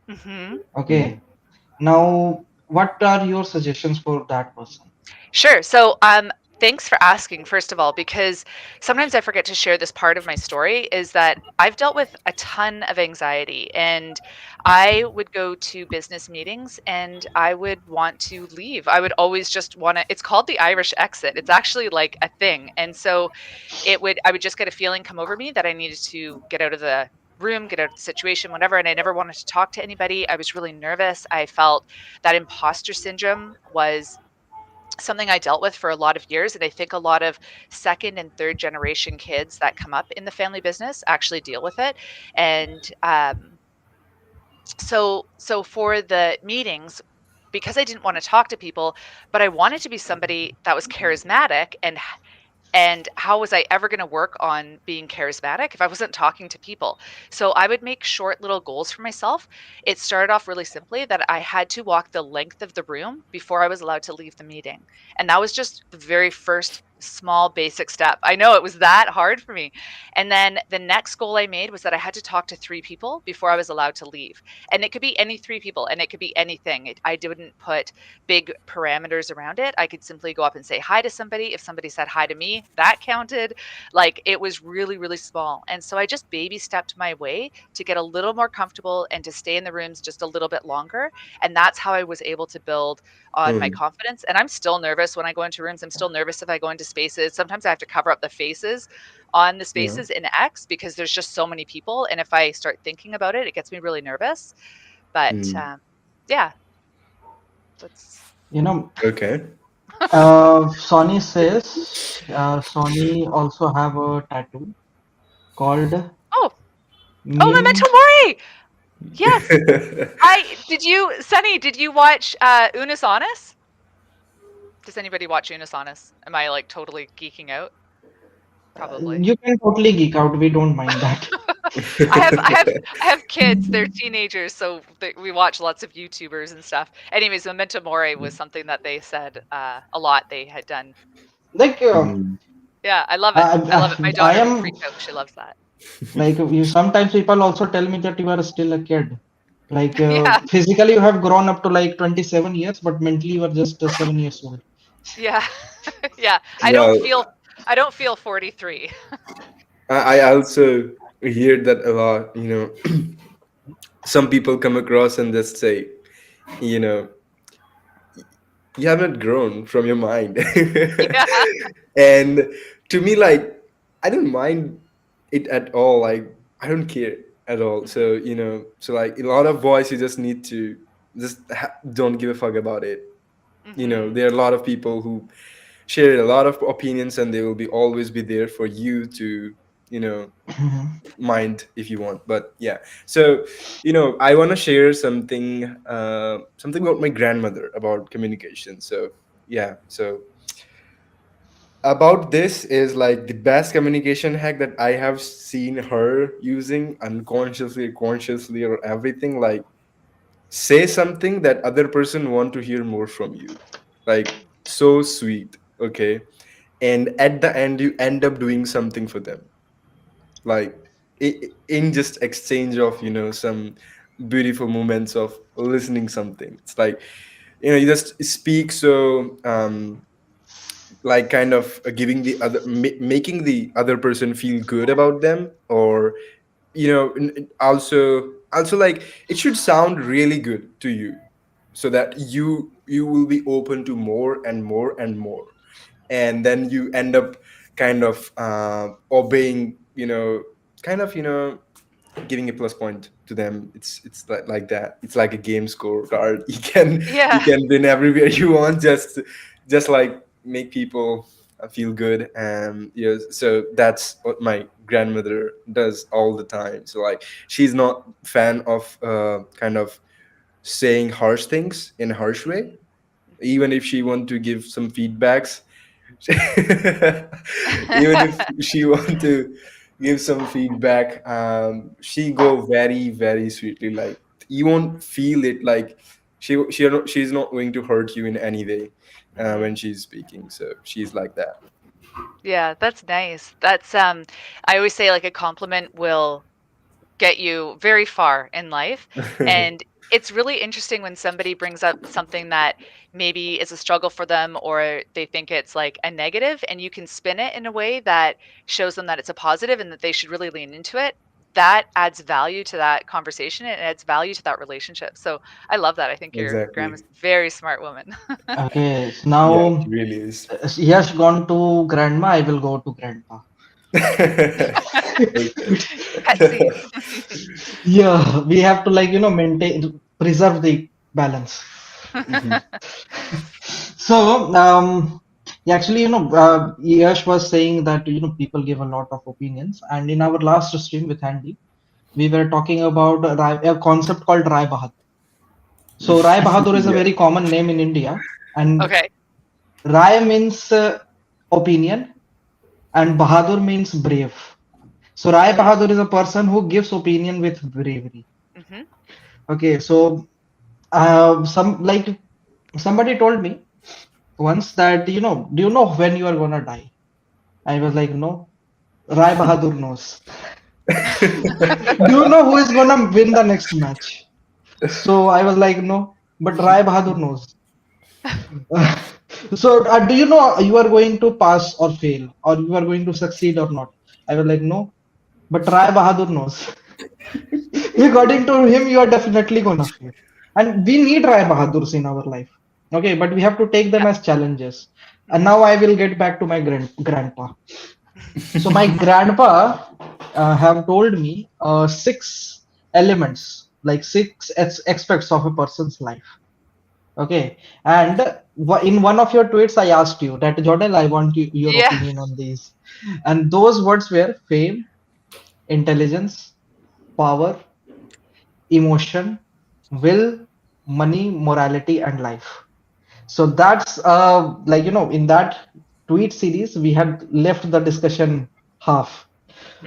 Mhm.
Okay, now what are your suggestions for that person?
Sure. So, thanks for asking, first of all, because sometimes I forget to share this part of my story is that I've dealt with a ton of anxiety and I would go to business meetings and I would want to leave. I would always just want to, it's called the Irish exit. It's actually like a thing. And so I would just get a feeling come over me that I needed to get out of the room, get out of the situation, whatever. And I never wanted to talk to anybody. I was really nervous. I felt that imposter syndrome was something I dealt with for a lot of years. And I think a lot of second and third generation kids that come up in the family business actually deal with it. And so for the meetings, because I didn't want to talk to people, but I wanted to be somebody that was charismatic and how was I ever going to work on being charismatic if I wasn't talking to people? So I would make short little goals for myself. It started off really simply that I had to walk the length of the room before I was allowed to leave the meeting. And that was just the very first small basic step. I know it was that hard for me. And then the next goal I made was that I had to talk to 3 people before I was allowed to leave. And it could be any 3 people and it could be anything. I didn't put big parameters around it. I could simply go up and say hi to somebody. If somebody said hi to me, that counted. Like it was really, really small. And so I just baby stepped my way to get a little more comfortable and to stay in the rooms just a little bit longer. And that's how I was able to build on my
Mm.
confidence. And I'm still nervous when I go into rooms. I'm still nervous if I go into spaces. Sometimes I have to cover up the faces on the
Yeah.
spaces in X because there's just so many people. And if I start thinking about it, it gets me really nervous. But
Mm.
yeah, that's
You know,
Okay.
Sony says Sony also have a tattoo called
oh, oh,
Meme.
Memento Mori. Yes. I did you Sunny, did you watch Unis Honest? Does anybody watch Unis Honest? Am I like totally geeking out? Probably.
You can totally geek out. We don't mind that.
I have kids. They're teenagers, so we watch lots of YouTubers and stuff. Anyways, Memento Mori was something that they said a lot they had done.
Like,
Mm.
Yeah, I love it.
I,
I love it. My
I
daughter would
am
freak out. She loves that.
like you. Sometimes people also tell me that you are still a kid. Like
Yeah,
physically you have grown up to like 27 years, but mentally you are just 7 years old.
yeah, yeah.
Well,
I don't feel 43.
I also hear that a lot. Some people come across and just say, you know, you have not grown from your mind.
Yeah.
And to me, like, I don't mind it at all. Like, I don't care. at all.
Mhm.
So so like a lot of voice, you just need to just don't give a fuck about it.
Mhm.
There are a lot of people who share a lot of opinions, and they will be always be there for you to you know
Mhm.
mind if you want. But yeah, so I want to share something about my grandmother about communication. So yeah, so about this is like the best communication hack that I have seen her using unconsciously, consciously, or everything. Like, say something that other person want to hear more from you, like so sweet, okay, and at the end you end up doing something for them, like in just exchange of some beautiful moments of listening something. It's like you just speak, so like kind of giving the other making the other person feel good about them, or also like it should sound really good to you, so that you will be open to more and more and more, and then you end up kind of obeying, kind of giving a plus point to them. It's like that. It's like a game scorecard. You
Yeah.
can win everywhere you want, just like make people feel good. And yes, so that's what my grandmother does all the time. So like she's not fan of kind of saying harsh things in a harsh way.
Mhm.
Even if she want to give some feedbacks, even if she want to give some feedback, she go very very sweetly. Like you won't feel it. Like she's not going to hurt you in any way when
Mhm.
she's speaking. So she's like that.
Yeah, that's nice. That's I always say like a compliment will get you very far in life. And it's really interesting when somebody brings up something that maybe is a struggle for them, or they think it's like a negative, and you can spin it in a way that shows them that it's a positive and that they should really lean into it. That adds value to that conversation, and it adds value to that relationship. So I love that. I think your
Exactly.
grandma's a very smart woman.
Okay, so
Yeah, she
now
really is.
Yash gone to grandma, I will go to grandpa.
Okay.
Pet scene.
Yeah, we have to like maintain, preserve the balance.
Mhm.
So actually Yash was saying that people give a lot of opinions, and in our last stream with Andy, we were talking about a concept called Rai Bahadur. So Rai Bahadur is a
Yeah.
very common name in India, and
Okay.
Rai means opinion, and Bahadur means brave. So Rai Bahadur is a person who gives opinion with bravery.
Hmm.
Okay, so some like somebody told me once that do you know when you are gonna die? I was like, no. Rai Bahadur knows. Do you know who is gonna win the next match? So I was like, no, but Rai Bahadur knows. So do you know you are going to pass or fail, or you are going to succeed or not? I was like, no, but Rai Bahadur knows. According to him, you are definitely gonna fail. And we need Rai Bahadurs in our life. Okay, but we have to take them
Yeah.
as challenges. And
Hmm.
now I will get back to my grandpa. So my grandpa have told me six elements, like six aspects of a person's life. Okay, and in one of your tweets, I asked you that Jodell, I want your
Yeah.
opinion on these, and those words were fame, intelligence, power, emotion, will, money, morality, and life. So that's like in that tweet series we had left the discussion half.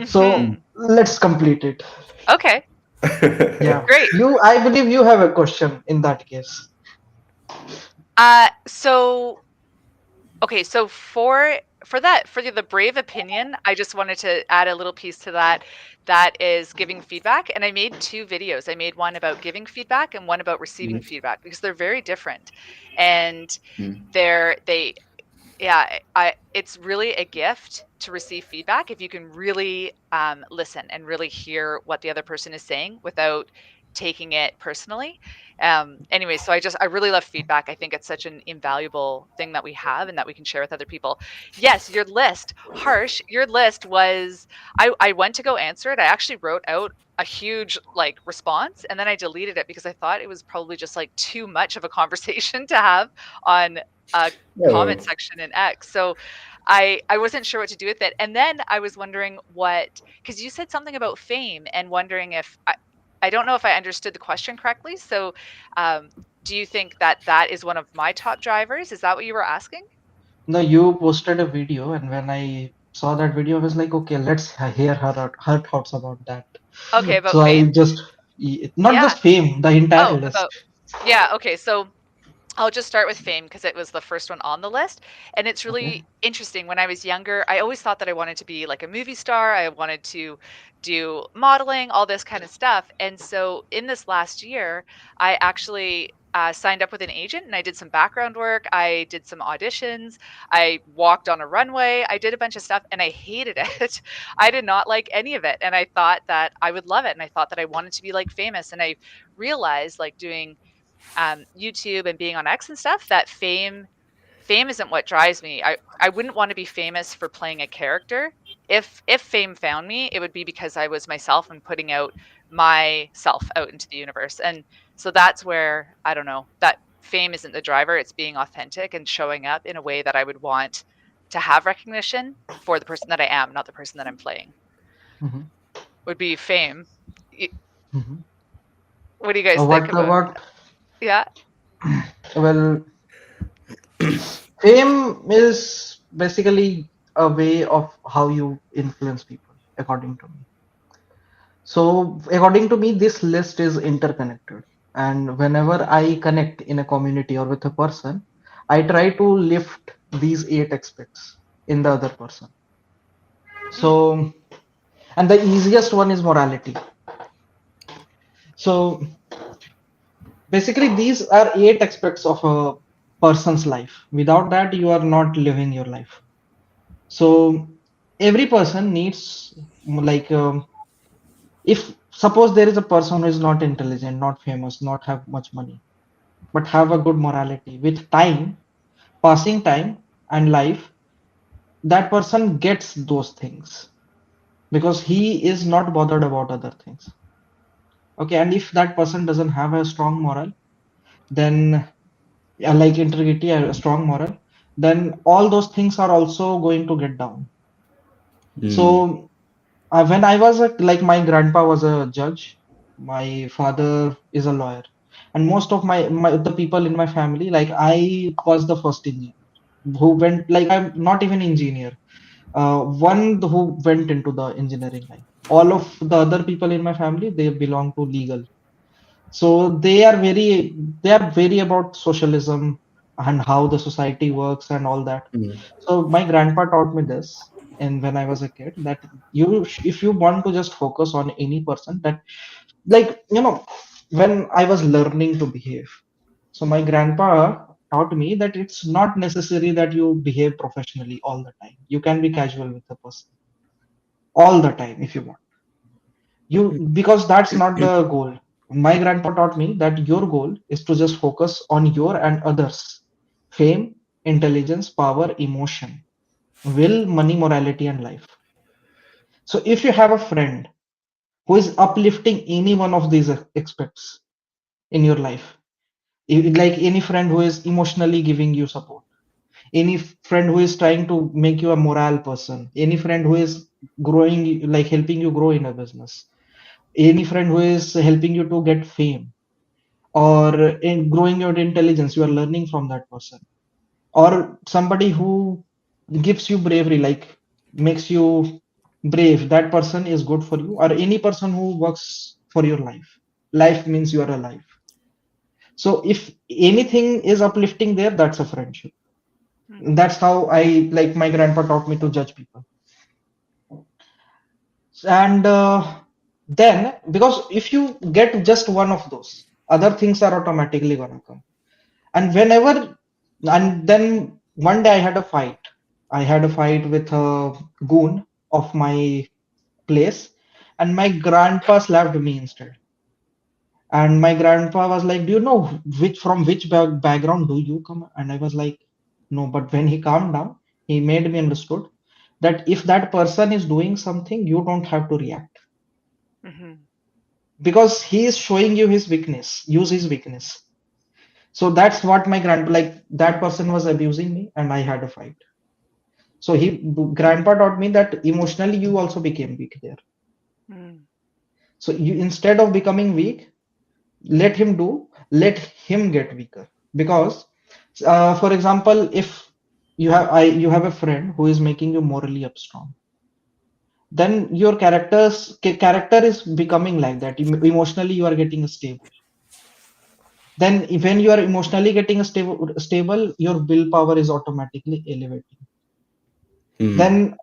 So
Hmm.
let's complete it.
Okay.
Yeah,
Great.
I believe you have a question in that case.
So okay, so for the brave opinion, I just wanted to add a little piece to that. That is giving feedback, and I made two videos. I made one about giving feedback and one about receiving feedback, because they're very different, and they yeah, it's really a gift to receive feedback if you can really listen and really hear what the other person is saying without taking it personally. Anyway, so I really love feedback. I think it's such an invaluable thing that we have and that we can share with other people. Yes, your list, Harsh, your list was, I went to go answer it. I actually wrote out a huge like response and then I deleted it because I thought it was probably just like too much of a conversation to have on a comment
Oh,
section in X. So I wasn't sure what to do with it. And then I was wondering what, because you said something about fame and wondering if I don't know if I understood the question correctly. So, do you think that that is one of my top drivers? Is that what you were asking?
No, you posted a video, and when I saw that video, I was like, okay, let's hear her thoughts about that.
Okay, about
So I
fame.
just, not
Yeah.
just fame, the entire
Oh,
list.
about, yeah. Okay. So I'll just start with fame because it was the first one on the list. And it's
Okay.
really interesting. When I was younger, I always thought that I wanted to be like a movie star. I wanted to do modeling, all this kind of stuff. And so in this last year, I actually signed up with an agent and I did some background work. I did some auditions. I walked on a runway. I did a bunch of stuff and I hated it. I did not like any of it. And I thought that I would love it. And I thought that I wanted to be like famous. And I realized like doing YouTube and being on X and stuff, that fame isn't what drives me. I wouldn't want to be famous for playing a character. If fame found me, it would be because I was myself and putting out myself out into the universe. And so that's where I don't know, that fame isn't the driver, it's being authentic and showing up in a way that I would want to have recognition for the person that I am, not the person that I'm playing.
Hmm.
Would be fame.
Hmm.
What do you guys think
What
about?
about,
Yeah.
well, fame is basically a way of how you influence people, according to me. So, according to me, this list is interconnected. And whenever I connect in a community or with a person, I try to lift these eight aspects in the other person.
Mm,
So, and the easiest one is morality. So, basically, these are eight aspects of a person's life. Without that, you are not living your life. So, every person needs, like, if suppose there is a person who is not intelligent, not famous, not have much money, but have a good morality. With time, passing time and life, that person gets those things because he is not bothered about other things. Okay, and if that person doesn't have a strong moral, then like integrity, a strong moral, then all those things are also going to get down.
mm,
So when I was like my grandpa was a judge, my father is a lawyer, and most of my the people in my family, like I was the first engineer who went, like I'm not even engineer, one who went into the engineering line. All of the other people in my family, they belong to legal. So they are very about socialism and how the society works and all that.
mm,
So my grandpa taught me this, and when I was a kid, that if you want to just focus on any person, that, like, when I was learning to behave, so my grandpa taught me that it's not necessary that you behave professionally all the time. You can be casual with the person all the time if you want. Because that's not the goal. My grandpa taught me that your goal is to just focus on your and others, fame, intelligence, power, emotion, will, money, morality, and life. So if you have a friend who is uplifting any one of these aspects in your life, like any friend who is emotionally giving you support, any friend who is trying to make you a moral person, any friend who is growing, like helping you grow in a business, any friend who is helping you to get fame, or in growing your intelligence, you are learning from that person, or somebody who gives you bravery, like makes you brave, that person is good for you, or any person who works for your life means you are alive. So if anything is uplifting there, that's a friendship.
mm,
That's how I, like, my grandpa taught me to judge people. And then, because if you get just one of those, other things are automatically gonna come. And whenever, and then one day I had a fight with a goon of my place, and my grandpa slapped me instead. And my grandpa was like, "Do you know which background do you come?" And I was like, "No." But when he calmed down, he made me understood that if that person is doing something, you don't have to react,
Mhm.
because he is showing you his weakness. Use his weakness. So that's what my grandpa, like, that person was abusing me, and I had a fight. So grandpa taught me that emotionally you also became weak there.
Mm.
So you, instead of becoming weak, let him get weaker. Because for example, if you have a friend who is making you morally up strong, then your character is becoming like that. Emotionally you are getting stable. Then when you are emotionally getting stable, your willpower is automatically elevating.
Hmm.
Then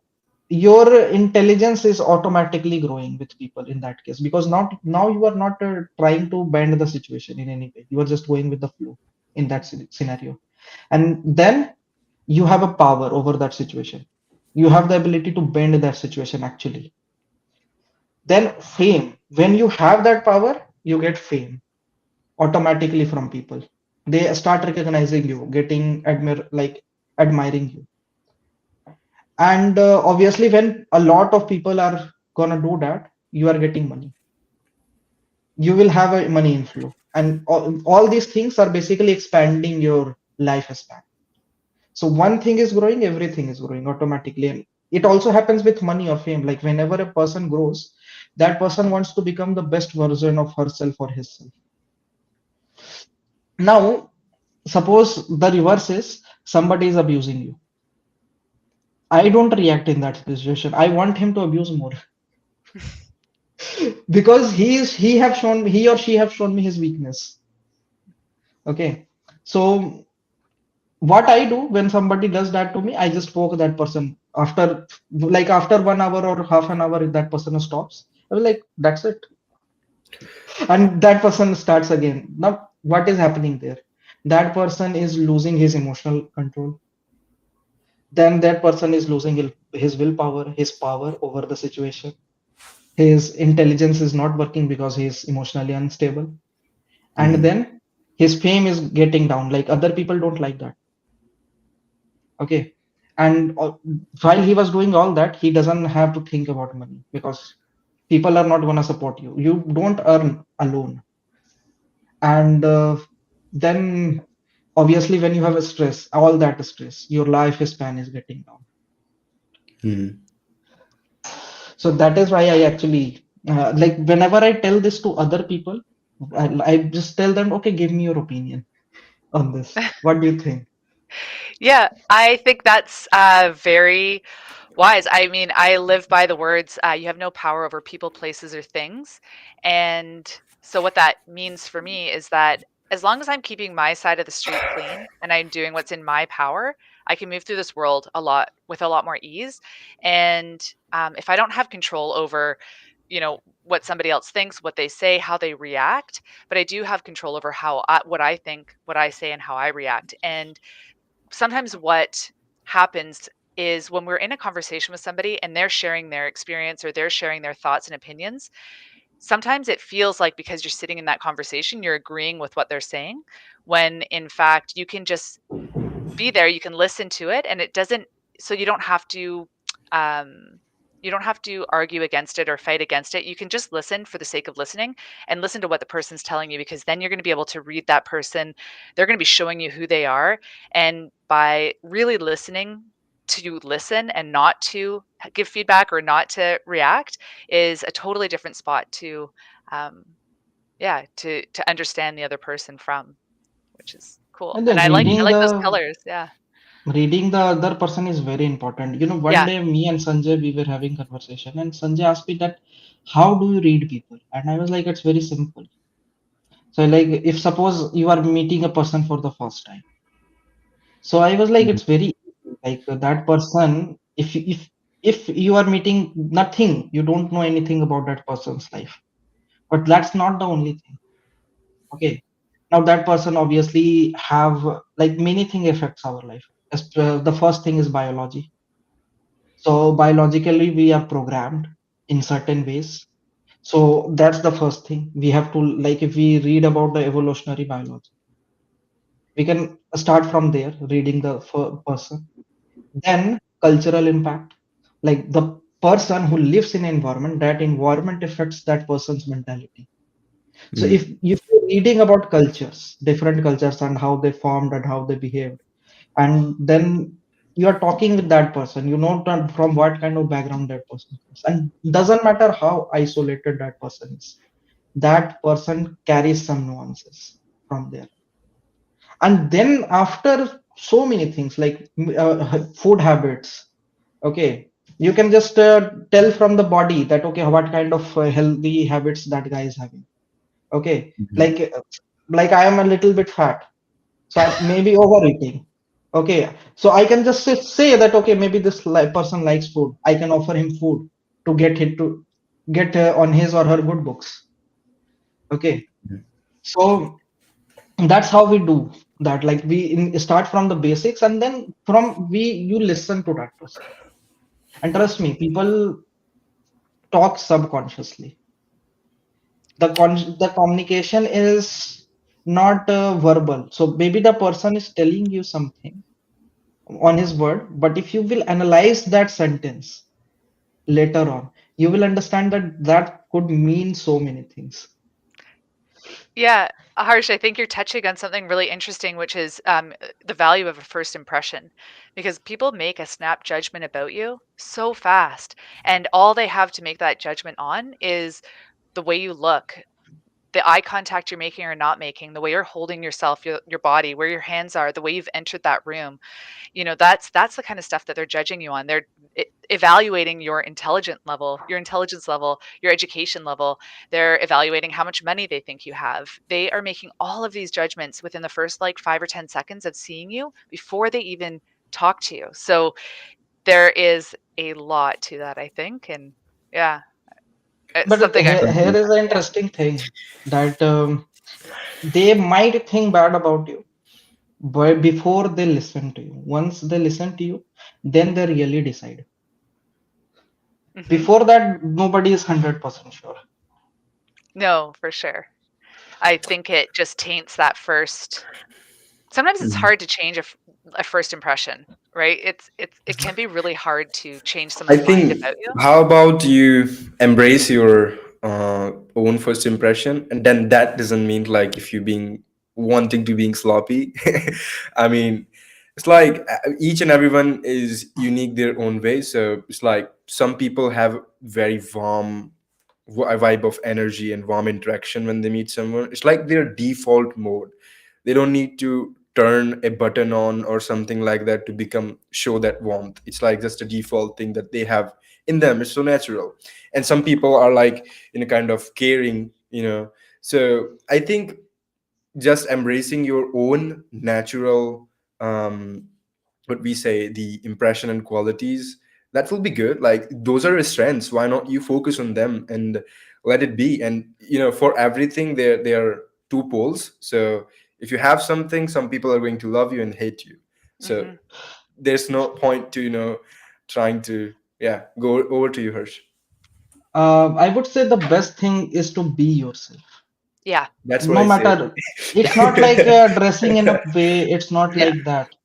your intelligence is automatically growing with people in that case, because not now you are not trying to bend the situation in any way. You are just going with the flow in that scenario. And then you have a power over that situation. You have the ability to bend that situation actually. Then fame, when you have that power, you get fame automatically from people. They start recognizing you, getting admiring you. And obviously when a lot of people are gonna do that, you are getting money. You will have a money inflow, and all these things are basically expanding your lifespan. So one thing is growing, everything is growing automatically. And it also happens with money or fame. Like whenever a person grows, that person wants to become the best version of herself or himself. Now suppose the reverse is, somebody is abusing you. I don't react in that situation. I want him to abuse more. Because he or she have shown me his weakness. Okay. So what I do when somebody does that to me, I just poke that person. After 1 hour or half an hour, if that person stops, I will like, that's it. And that person starts again. Now what is happening there? That person is losing his emotional control. Then that person is losing his willpower, his power over the situation. His intelligence is not working because he is emotionally unstable. And
Hmm.
then his fame is getting down. Like other people don't like that. Okay. And while he was doing all that, he doesn't have to think about money, because people are not going to support you. You don't earn alone. And then obviously when you have a stress, all that stress, your life span is getting down.
Hmm.
So that is why I actually like whenever I tell this to other people, I just tell them, okay, give me your opinion on this. What do you think?
Yeah, I think that's very wise. I mean, I live by the words, you have no power over people, places, or things. And so, what that means for me is that as long as I'm keeping my side of the street clean and I'm doing what's in my power, I can move through this world a lot more ease. And if I don't have control over, what somebody else thinks, what they say, how they react, but I do have control over what I think, what I say, and how I react. And sometimes what happens is when we're in a conversation with somebody and they're sharing their experience or they're sharing their thoughts and opinions, sometimes it feels like because you're sitting in that conversation, you're agreeing with what they're saying, when in fact you can just be there, you can listen to it, and it doesn't, so um you don't have to argue against it or fight against it. You can just listen for the sake of listening and listen to what the person's telling you, because then you're going to be able to read that person. They're going to be showing you who they are, and by really listening to listen and not to give feedback or not to react is a totally different spot to um yeah, to understand the other person from, which is cool.
And
And
then
I like those colors. Yeah.
reading the other person is very important. One
Yeah.
day me and Sanjay, we were having conversation, and Sanjay asked me that, how do you read people? And I was like, it's very simple. So like, if suppose you are meeting a person for the first time, so I was like,
Mhm.
it's very easy. Like that person, if you are meeting nothing, you don't know anything about that person's life. But that's not the only thing. Okay. Now that person obviously have like many things affects our life. The first thing is biology. So biologically we are programmed in certain ways. So that's the first thing we have to, like, if we read about the evolutionary biology, we can start from there, reading the person. Then cultural impact, like the person who lives in environment, that environment affects that person's mentality. So
Mm.
if you're reading about cultures, different cultures, and how they formed and how they behaved, and then you are talking with that person, you know from what kind of background that person comes, and doesn't matter how isolated that person is, that person carries some nuances from there. And then after so many things like food habits, okay, you can just tell from the body that okay, what kind of healthy habits that guy is having. Okay,
Mhm.
like I am a little bit fat, so I may be overeating. Okay, so I can just say that okay, maybe this person likes food, I can offer him food to get on his or her good books. Okay, so that's how we do that, like we start from the basics, and then from we you listen to that person. And trust me, people talk subconsciously. The communication is not verbal, so maybe the person is telling you something on his word, but if you will analyze that sentence later on, you will understand that that could mean so many things.
Yeah, Harsh, I think you're touching on something really interesting, which is the value of a first impression, because people make a snap judgment about you so fast, and all they have to make that judgment on is the way you look, the eye contact you're making or not making, the way you're holding yourself, your body, where your hands are, the way you've entered that room. That's the kind of stuff that they're judging you on. They're evaluating your intelligence level, your education level. They're evaluating how much money they think you have. They are making all of these judgments within the first like 5 or 10 seconds of seeing you before they even talk to you. So there is a lot to that, I think. And yeah, it's
But
something I'm
here is an
yeah.
interesting thing that they might think bad about you, but before they listen to you, once they listen to you, then they really decide.
Hmm.
Before that, nobody is 100% sure.
No, for sure. I think it just taints that first. Sometimes it's
Mhm.
hard to change a first impression, right? It can be really hard to change
I
someone's mind
think,
about you.
how about you embrace your own first impression, and then that doesn't mean like if you being wanting to being sloppy. I mean, it's like each and everyone is unique their own way. So it's like some people have very warm vibe of energy and warm interaction when they meet someone. It's like their default mode. They don't need to turn a button on or something like that to become show that warmth. It's like just a default thing that they have in them. It's so natural. And some people are like in a kind of caring. So I think just embracing your own natural, um what we say, the impression and qualities, that will be good. Like those are your strengths, why not you focus on them and let it be. And for everything there are two poles. So if you have something, some people are going to love you and hate you. So
Hmm.
there's no point to trying to, yeah, go over to you, Hirsch.
I would say the best thing is to be yourself.
Yeah.
That's what
No
I said.
matter, it's not like dressing in a way, it's not
Yeah.
like that.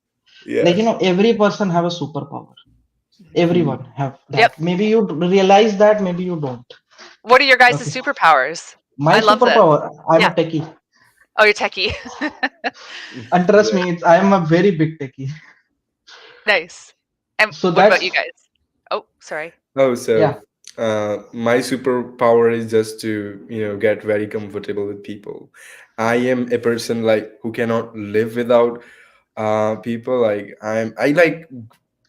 Like,
Yeah.
every person have a superpower.
Hmm.
Mm.
Everyone have
Yep.
that. Maybe you realize that, maybe you don't.
What are your guys'
Okay.
superpowers?
My
I love this.
superpower, I'm a
Yeah.
techie.
Oh, you're techie.
And trust
Yeah.
me, I am a very big techie.
Nice. And
So
what about you
that's,
guys? Oh, sorry.
Oh, so
yeah.
my superpower is just to, get very comfortable with people. I am a person like who cannot live without people. Like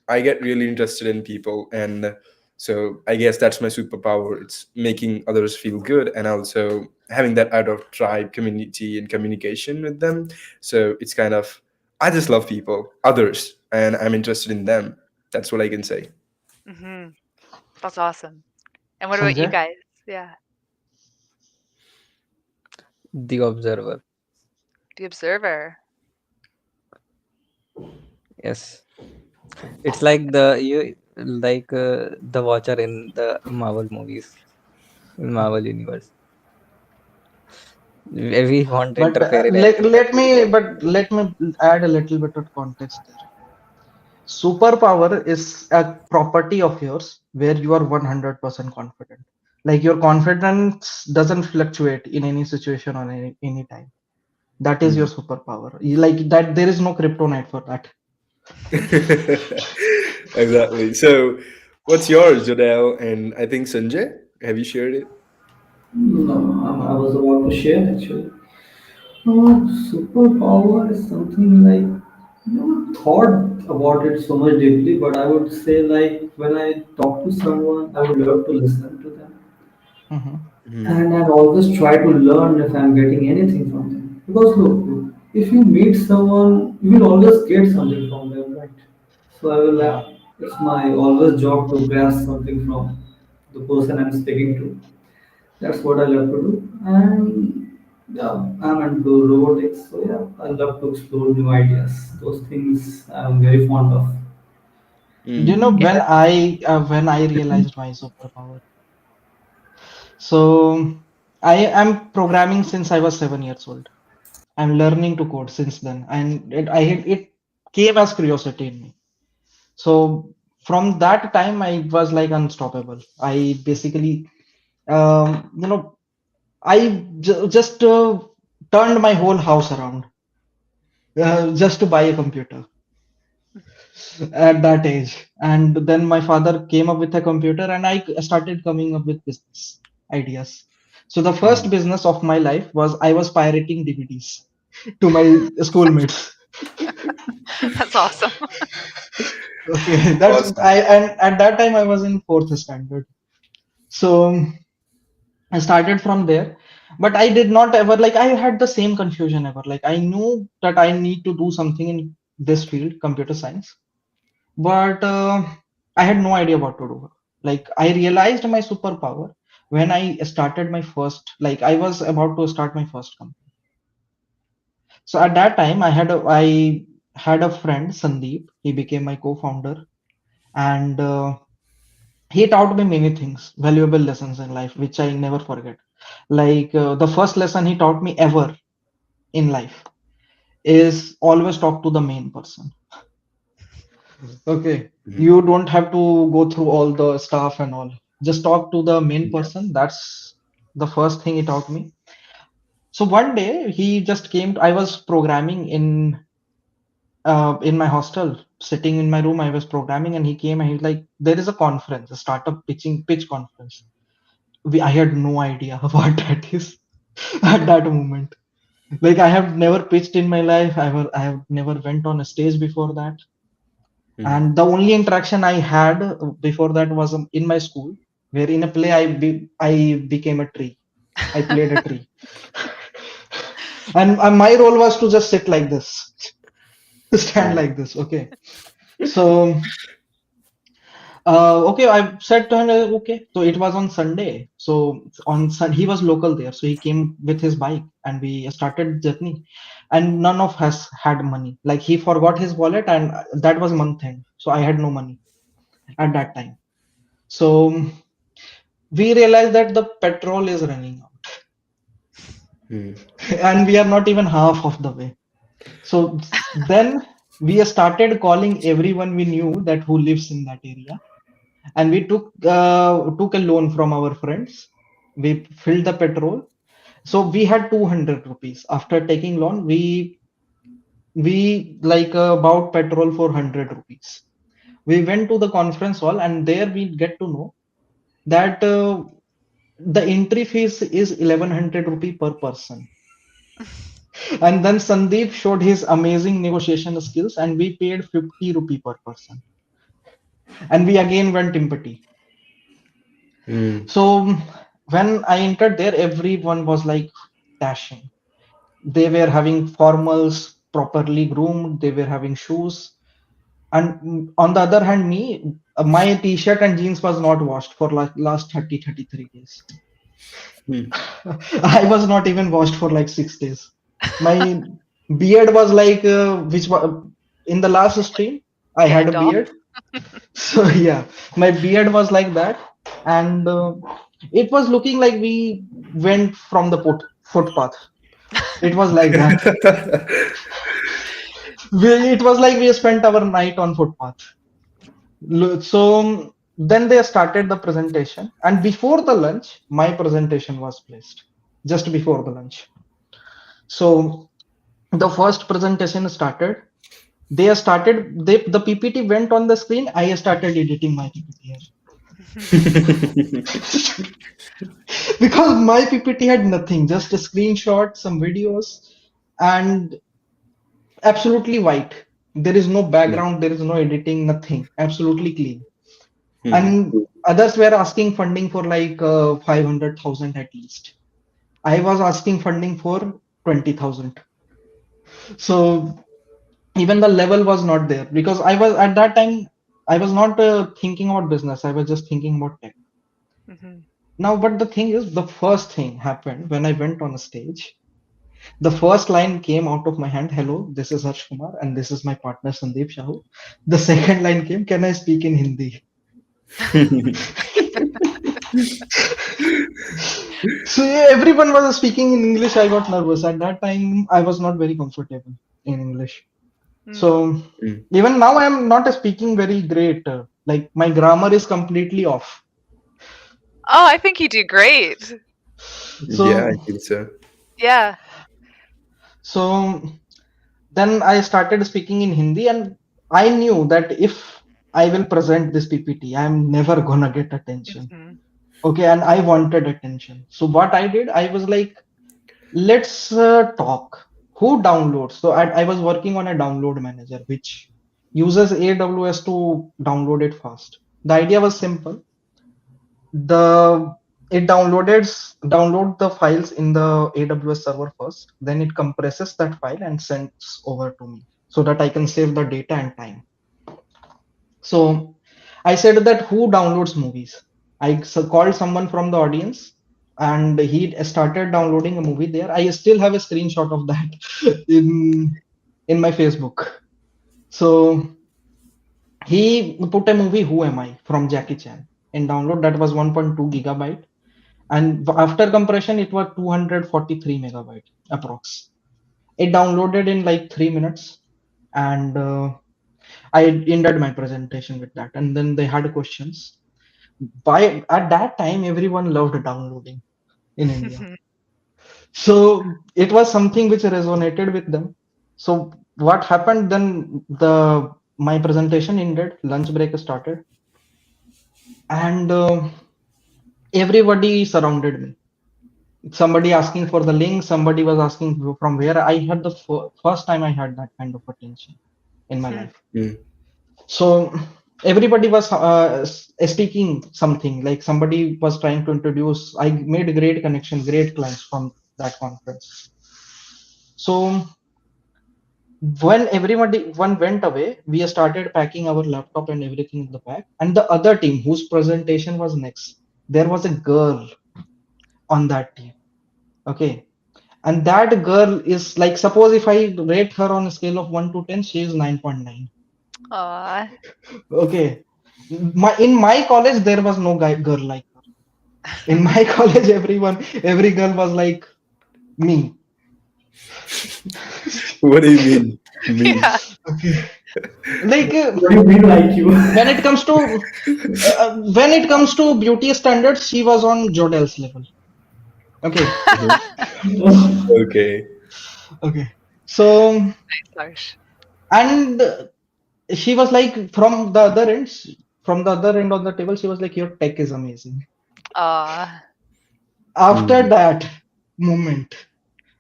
I get really interested in people, and so I guess that's my superpower. It's making others feel good, and also having that out of tribe community and communication with them. So it's kind of, I just love people, others, and I'm interested in them. That's what I can say.
Hmm. That's awesome. And what about you
Sanjay.
guys? Yeah.
The observer.
The observer.
Yes. It's like the watcher in the Marvel movies. in Marvel universe. We won't
But
interfere in anything that we can.
let me add a little bit of context there. Superpower is a property of yours where you are 100% confident. Like your confidence doesn't fluctuate in any situation or any time. That is your
Hmm.
superpower. Like that, there is no kryptonite for that.
Exactly. So, what's yours, Jodell? And I think Sanjay, have you shared it?
No, I was about to share actually. Superpower is something like never thought about it so much deeply, but I would say like when I talk to someone, I would love to listen to them,
Mhm.
Hmm.
and I'd always try to learn if I'm getting anything from them. Because look, if you meet someone, you will always get something from them, right? So I will.
Yeah.
It's my always job to grasp something from the person I'm speaking to. That's what I love to do. And yeah, I'm into robotics, so yeah, I love to explore new ideas. Those things I'm very fond of.
Do you know
Hmm.
when I realized my superpower? So I am programming since I was 7 years old. I'm learning to code since then, and it came as curiosity in me. So from that time, I was like unstoppable. I basically, you know, just turned my whole house around just to buy a computer at that age. And then my father came up with a computer, and I started coming up with business ideas. So the first
Hmm.
business of my life was I was pirating DVDs to my schoolmates.
That's awesome.
Okay, that's
Awesome.
I and at that time I was in fourth standard. So I started from there, but I did not ever like I had the same confusion ever. Like I knew that I need to do something in this field, computer science, but I had no idea what to do. Like I realized my superpower when I started my first, like I was about to start my first company. So at that time, I had a friend Sandeep. He became my co-founder, and he taught me many things, valuable lessons in life, which I never forget. Like the first lesson he taught me ever in life is always talk to the main person. Okay,
Hmm.
you don't have to go through all the stuff and all. Just talk to the main
Yeah.
person. That's the first thing he taught me. So one day he just came. I was programming in my hostel, sitting in my room. I was programming, and he came and he was like, "There is a conference, a startup pitch conference." I had no idea what that is at that moment. Like I have never pitched in my life. I have never went on a stage before that.
Hmm.
And the only interaction I had before that was in my school, where in a play I became a tree. I played a tree, and my role was to just sit like this, stand
Hmm.
like this. Okay, so okay, I said to him, okay. So it was on Sunday. So on he was local there, so he came with his bike, and we started journey. And none of us had money. Like he forgot his wallet, and that was month end, so I had no money at that time. So we realized that the petrol is running out,
Hmm.
and we are not even half of the way. So then we started calling everyone we knew that who lives in that area, and we took a loan from our friends. We filled the petrol. So we had 200 rupees. After taking loan, we like bought petrol for 100 rupees. We went to the conference hall, and there we get to know that the entry fees is 1100 rupee per person. And then Sandeep showed his amazing negotiation skills, and we paid 50 rupee per person. And we again went empty.
Hmm.
So when I entered there, everyone was like dashing. They were having formals properly groomed, they were having shoes. And on the other hand, my t-shirt and jeans was not washed for like last 33 days.
Hmm.
I was not even washed for like 6 days. My beard was like, which was in the last stream, I had a
Gandalf.
beard. So yeah, my beard was like that. And It was looking like we went from the footpath. It was like that. It was like we spent our night on footpath. So then they started the presentation, and before the lunch, my presentation was placed just before the lunch. So the first presentation started. The PPT went on the screen. I started editing my PPT because my PPT had nothing, just a screenshot, some videos, and absolutely white. There is no background, there is no editing, nothing. Absolutely clean. And others were asking funding for like 500,000 at least. I was asking funding for 20,000. So even the level was not there because I was at that time, I was not thinking about business. I was just thinking about tech. Now, but the thing is, the first thing happened when I went on a stage. The first line came out of my hand, hello, this is Harsh Kumar and this is my partner Sandeep Shahu. The second line came, can I speak in Hindi? So yeah, everyone was speaking in English. I got nervous. At that time, I was not very comfortable in English. So even now, I am not speaking very great. Like my grammar is completely off.
Oh, I think you do great.
Yeah, I
So
think so.
Yeah.
so then I started speaking in Hindi, and I knew that if I will present this PPT, I'm never gonna get attention. Okay, and I wanted attention. So what I did, I was like, let's talk. Who downloads? So I was working on a download manager which uses AWS to download it fast. The idea was simple. The it download the files in the AWS server first, then it compresses that file and sends over to me so that I can save the data and time. So I said that who downloads movies? Called someone from the audience and he started downloading a movie there. I still have a screenshot of that in my Facebook. So he put a movie Who Am I from Jackie Chan in download. That was 1.2 gigabyte. And after compression, it was 243 megabyte approx. It downloaded in like 3 minutes, and I ended my presentation with that. And then they had questions. By at that time, everyone loved downloading in India. So it was something which resonated with them. So what happened then? The my presentation ended. Lunch break started, and everybody surrounded me. Somebody asking for the link, somebody was asking from where. I had the first time I had that kind of attention in my life. So everybody was speaking something, like somebody was trying to introduce. I made a great connection, great clients from that conference. So when everybody one went away, we started packing our laptop and everything in the bag, and the other team whose presentation was next, there was a girl on that team. Okay. And that girl is like, suppose if I rate her on a scale of 1 to 10, she is 9.9.
Aw.
Okay. In my college, there was no girl like her. In my college, every girl was like me.
What do you mean? Me?
Yeah.
Okay. Like
What do you mean like you?
when it comes to beauty standards, she was on Jodell's level. Okay.
Okay.
Okay. So
Harsh.
and she was like from the other end of the table, she was like, your tech is amazing.
Aw.
After that moment,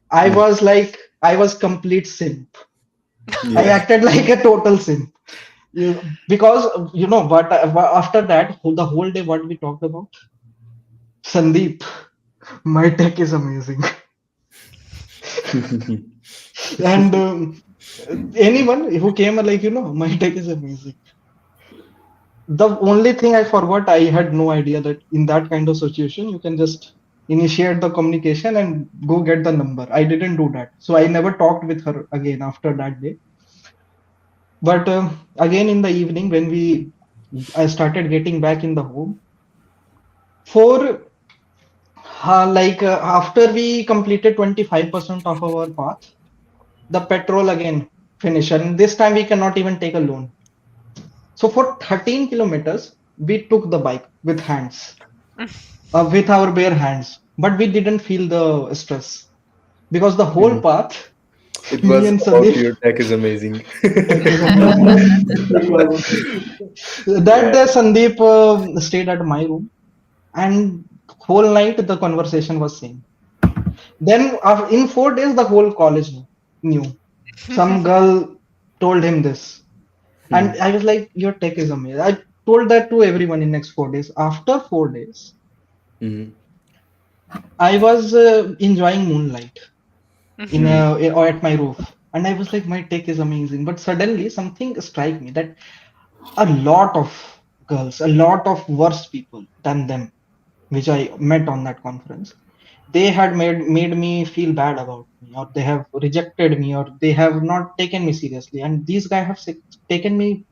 I was like, I was complete simp. I
Yeah.
acted like a total simp. Because you know what, after that, the whole day, what we talked about, Sandeep, my tech is amazing. And anyone who came like, my tech is amazing. The only thing I forgot, I had no idea that in that kind of situation, you can just initiate the communication and go get the number. I didn't do that. So I never talked with her again after that day. But again in the evening, when I started getting back in the home, for After we completed 25% of our path, the petrol again finished, and this time we cannot even take a loan. So for 13 kilometers, we took the bike with hands, with our bare hands, but we didn't feel the stress because the whole
Mhm.
path,
It
me
was
and
about
Sandeep,
your tech is amazing.
tech is amazing. That
Yeah.
day, Sandeep stayed at my room, and whole night the conversation was same. Then, in 4 days, the whole college knew. Some girl told him this, and
Hmm.
I was like, "Your tech is amazing." I told that to everyone in next 4 days. After 4 days,
Hmm.
I was enjoying moonlight
Hmm.
or at my roof, and I was like, "My tech is amazing." But suddenly, something strike me that a lot of girls, a lot of worse people than them, which I met on that conference, they had made me feel bad about me, or they have rejected me, or they have not taken me seriously. And these guys have taken me,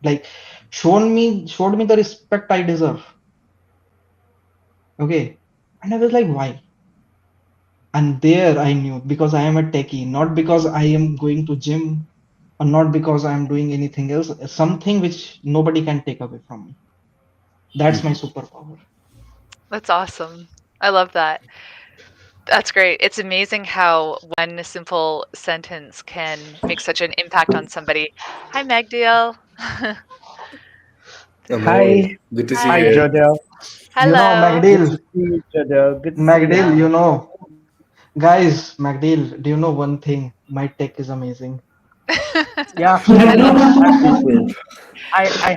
like, showed me the respect I deserve. Okay, and I was like, why? And there I knew, because I am a techie, not because I am going to gym, or not because I am doing anything else. Something which nobody can take away from me. That's my
Hmm.
superpower.
That's awesome. I love that. That's great. It's amazing how one simple sentence can make such an impact on somebody. Hi, Magdiel.
Amol,
Hi,
good to see you
hi,
Hi.
here.
Jodell.
You know,
Hello.
Good to
Magdil,
see you, Jodell. Good to see you
Magdil,
now.
you know, guys, Magdil, do you know one thing? My tech is amazing.
Yeah,
I love that.
Superb.
I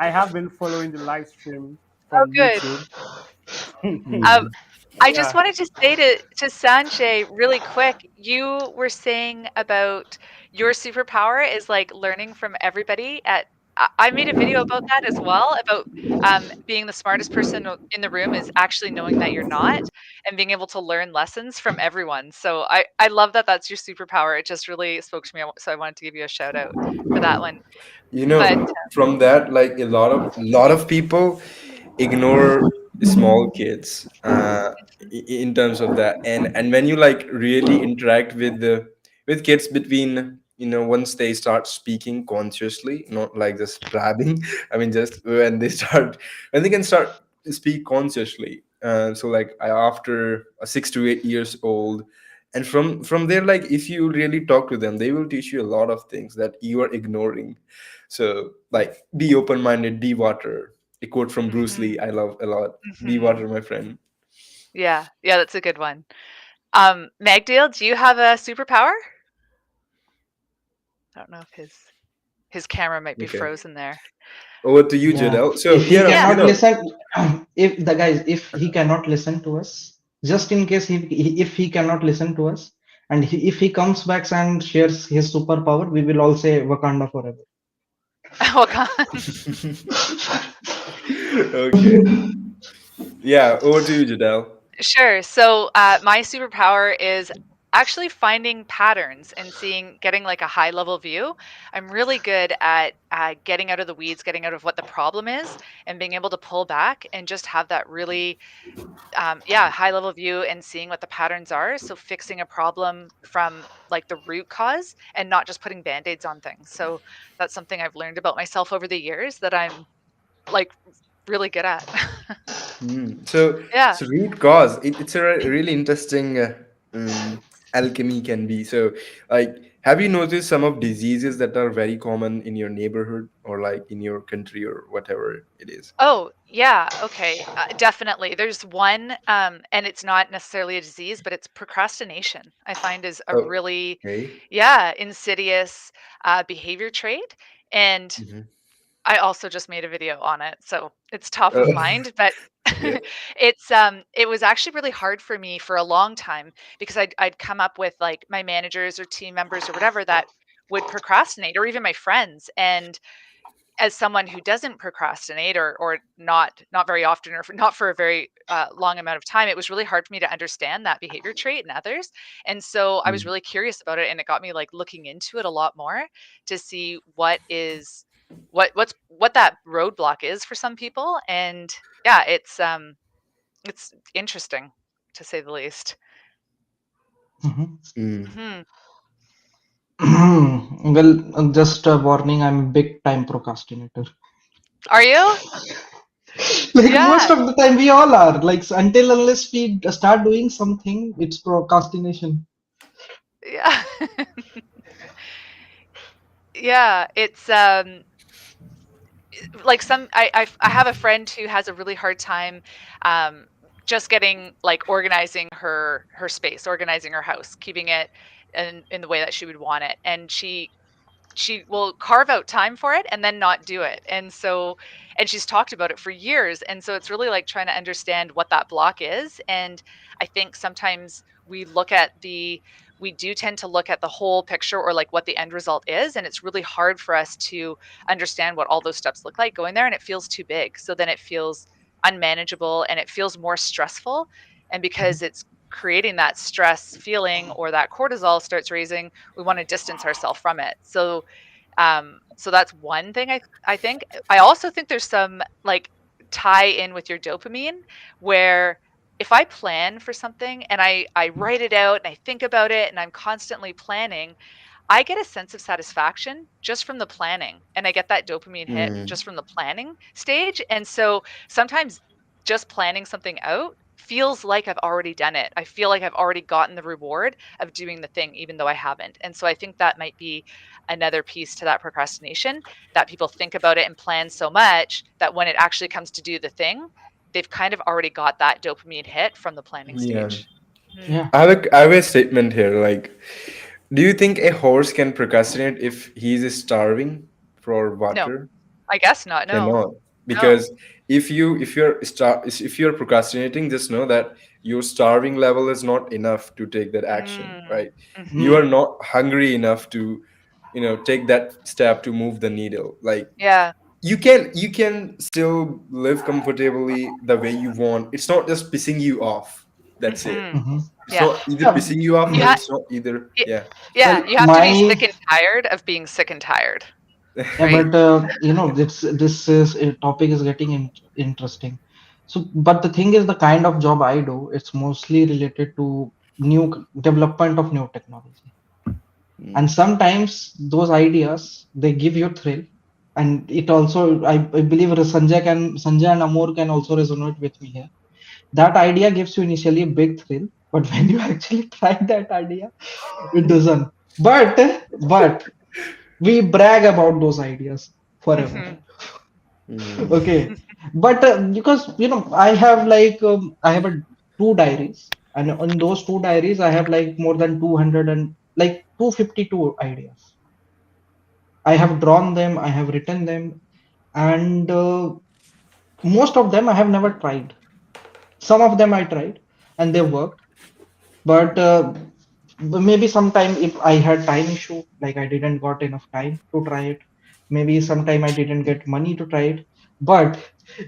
have been following the live stream
Oh,
from
good.
YouTube.
Um,
Hmm.
I just
Yeah.
wanted to say to Sanjay really quick, you were saying about your superpower is like learning from everybody at I made a video about that as well, about being the smartest person in the room is actually knowing that you're not and being able to learn lessons from everyone. So I love that that's your superpower. It just really spoke to me. So I wanted to give you a shout out for that one.
You
But
know, from that, like a lot of people ignore small kids in terms of that, and when you like really interact with kids between, once they start speaking consciously, not like just blabbing. I mean, just when they can start to speak consciously. So like after 6 to 8 years old, and from there, like if you really talk to them, they will teach you a lot of things that you are ignoring. So like, be open-minded, be water. A quote from Bruce Lee
mhm,
I love a lot. Be
mhm.
water, my friend.
Yeah, yeah, that's a good one. Magdale, do you have a superpower? I don't know if his camera might be
Okay.
frozen there.
Over to you,
Yeah.
Jodel. So,
If he
Yeah.
cannot listen, if he cannot listen to us, just in case if he cannot listen to us, and if he comes back and shares his superpower, we will all say Wakanda forever.
Welcome.
okay. Yeah, over to you, Jodel.
Sure. So, my superpower is actually finding patterns and getting like a high level view. I'm really good at getting out of the weeds, getting out of what the problem is, and being able to pull back and just have that really, yeah, high level view and seeing what the patterns are. So, fixing a problem from like the root cause and not just putting band aids on things. So, that's something I've learned about myself over the years that I'm like really good at.
So,
Yeah.
so root cause. It's a really interesting alchemy can be. So, like, have you noticed some of diseases that are very common in your neighborhood or like in your country or whatever it is?
Oh, yeah. Okay. Definitely. There's one, and it's not necessarily a disease, but it's procrastination. I find is a
Oh,
really,
okay.
yeah, insidious behavior trait. And
Hmm.
I also just made a video on it, so it's top of
Oh,
mind. But
yeah.
it was actually really hard for me for a long time because I'd come up with like my managers or team members or whatever that would procrastinate, or even my friends, and as someone who doesn't procrastinate or not very often or not for a very long amount of time, it was really hard for me to understand that behavior trait in others. And so I was
Mm.
really curious about it, and it got me like looking into it a lot more to see what that roadblock is for some people. And yeah, It's interesting, to say the least.
Mhm.
Hmm.
Well, just a warning, I'm a big time procrastinator.
Are you?
Like most
Yeah.
of the time, we all are. Like until unless we start doing something, it's procrastination.
Yeah. Yeah. It's like I have a friend who has a really hard time um just getting like organizing her space, organizing her house, keeping it in the way that she would want it. And she will carve out time for it and then not do it. And she's talked about it for years. And so it's really like trying to understand what that block is. And I think sometimes we do tend to look at the whole picture or like what the end result is. And it's really hard for us to understand what all those steps look like going there. And it feels too big. So then it feels unmanageable and it feels more stressful. And because it's creating that stress feeling or that cortisol starts raising, we want to distance ourselves from it. So that's one thing I think. I also think there's some like tie in with your dopamine where if I plan for something and I write it out and I think about it and I'm constantly planning, I get a sense of satisfaction just from the planning, and I get that dopamine hit
Mm.
just from the planning stage. And so sometimes just planning something out feels like I've already done it. I feel like I've already gotten the reward of doing the thing, even though I haven't. And so I think that might be another piece to that procrastination, that people think about it and plan so much that when it actually comes to do the thing, they've kind of already got that dopamine hit from the planning
Yeah.
stage. Hmm.
Yeah.
I have a statement here. Like, do you think a horse can procrastinate if he's starving for
No,
water?
I guess not. No,
Cannot,
no.
because if you're procrastinating, just know that your starving level is not enough to take that action,
Mm,
right? You
Mm.
are
mhm.
not hungry enough to, take that step to move the needle. Like,
Yeah.
you can still live comfortably the way you want. It's not just pissing you off. That's it.
Mhm.
Mhm.
It's
Yeah.
not either
Yeah.
pissing you off,
You
or
Mm.
have
it's not either, yeah.
yeah,
Well,
you have to be
my
sick and tired of being sick and tired,
yeah,
right?
but this is topic is getting interesting. So, but the thing is, the kind of job I do, it's mostly related to development of new technology. And
Mm.
sometimes those ideas they give you thrill, and it also I believe Sanjay and Amor can also resonate with me here. That idea gives you initially a big thrill, but when you actually try that idea, it doesn't. But we brag about those ideas forever.
Mhm.
Mm.
Okay, but because I have I have two diaries, and on those two diaries I have like more than 200 and like 252 ideas. I have drawn them, I have written them, and most of them I have never tried. Some of them I tried, and they worked. But maybe sometime if I had time issue, like I didn't got enough time to try it. Maybe sometime I didn't get money to try it. But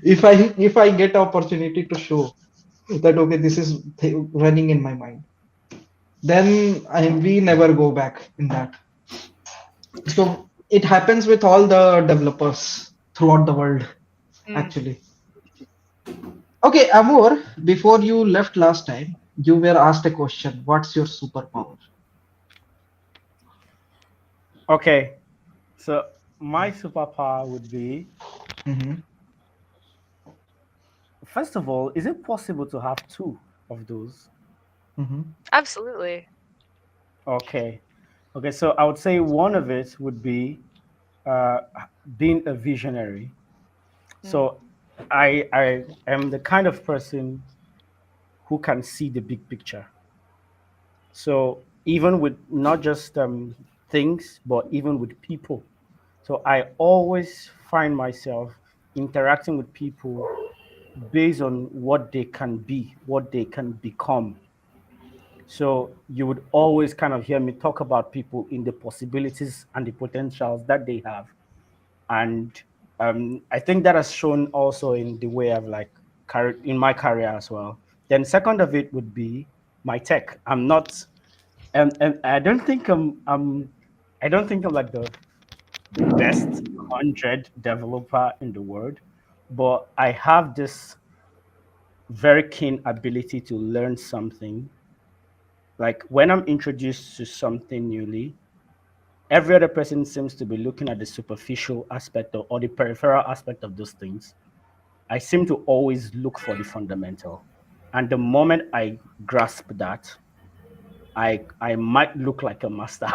if I get opportunity to show that okay, this is running in my mind, then we never go back in that. So it happens with all the developers throughout the world,
Mm.
actually. Okay, Amor, before you left last time, you were asked a question. What's your superpower?
Okay, so my superpower would be,
Mm-hmm.
first of all, is it possible to have two of those?
Mm-hmm.
Absolutely.
Okay. Okay, so I would say one of it would be uh, being a visionary.
Mm.
So I am the kind of person who can see the big picture. So even with not just things, but even with people. So I always find myself interacting with people based on what they can be, what they can become. So you would always kind of hear me talk about people in the possibilities and the potentials that they have. And I think that has shown also in the way I've like carried in my career as well. Then second of it would be my tech. I'm not, and I don't think I'm like the best 100 developer in the world, but I have this very keen ability to learn something. Like when I'm introduced to something newly, every other person seems to be looking at the superficial aspect or the peripheral aspect of those things. I seem to always look for the fundamental. And the moment I grasp that, I might look like a master.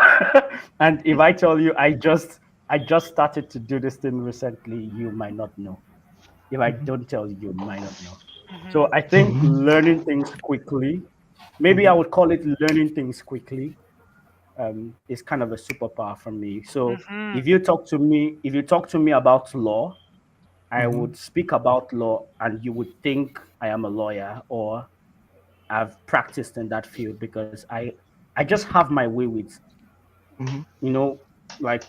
And if I tell you I just started to do this thing recently, you might not know. If I don't tell you, you might not know. So
Hmm.
I think learning things quickly, maybe I would call it learning things quickly, is kind of a superpower for me. So
Hmm.
if you talk to me about law, I
Mm-hmm.
would speak about law, and you would think I am a lawyer or I've practiced in that field because I just have my way with,
Mm-hmm.
you know, like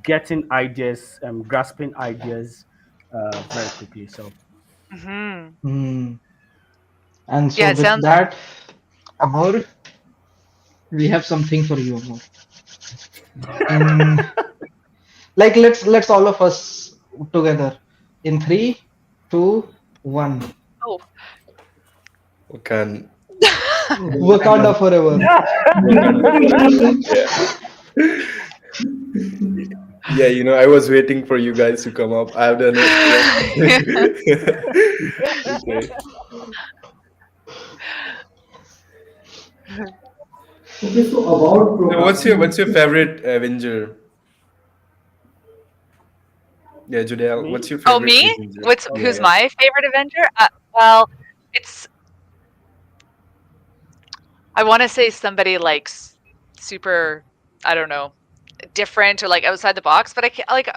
getting ideas, grasping ideas very quickly. So
Hmm.
Mm. And
Yeah,
so
it
with
sounds.
that, Amor, we have something for you, Amor. In like let's all of us together in three, two, one.
Oh.
Wakan,
Wakanda forever.
Wakanda forever. Yeah. Yeah, I was waiting for you guys to come up. I've done it. Yeah. Okay.
Okay, so about
So what's your
procrastination.
favorite Avenger? Yeah, Jodell, what's
me,
your
Oh,
favorite
me?
Avenger?
Who's
Yeah.
okay.
my favorite Avenger? Well, it's I want to say somebody like super, I don't know, different or like outside the box, but I can't like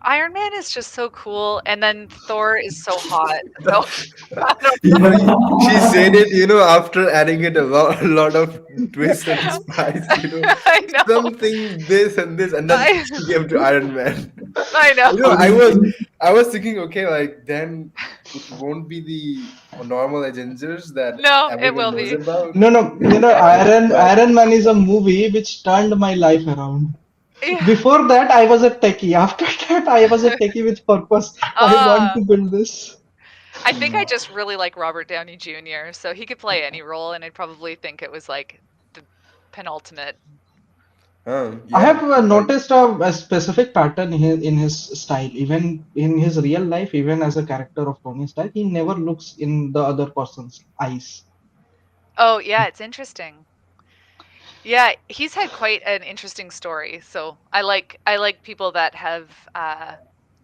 Iron Man is just so cool, and then Thor is so hot. So I don't
She,
know.
she said it, after adding it a lot of twist and spice,
I know.
something this and this, and then
I
she came to Iron Man.
I know.
I was thinking, okay, like then it won't be the normal Avengers that
No, it
everyone
will
knows
be.
about.
No, no,
But
Iron Man is a movie which turned my life around.
Yeah.
Before that, I was a techie. After that, I was a techie with purpose. I want
Uh,
to build this.
I think I just really like Robert Downey Jr., so he could play any role, and I'd probably think it was like the penultimate.
I
yeah,
have
like
noticed a specific pattern in his style. Even in his real life, even as a character of Tony Stark, he never looks in the other person's eyes.
Oh, yeah, it's interesting. Yeah, he's had quite an interesting story. So I like people that have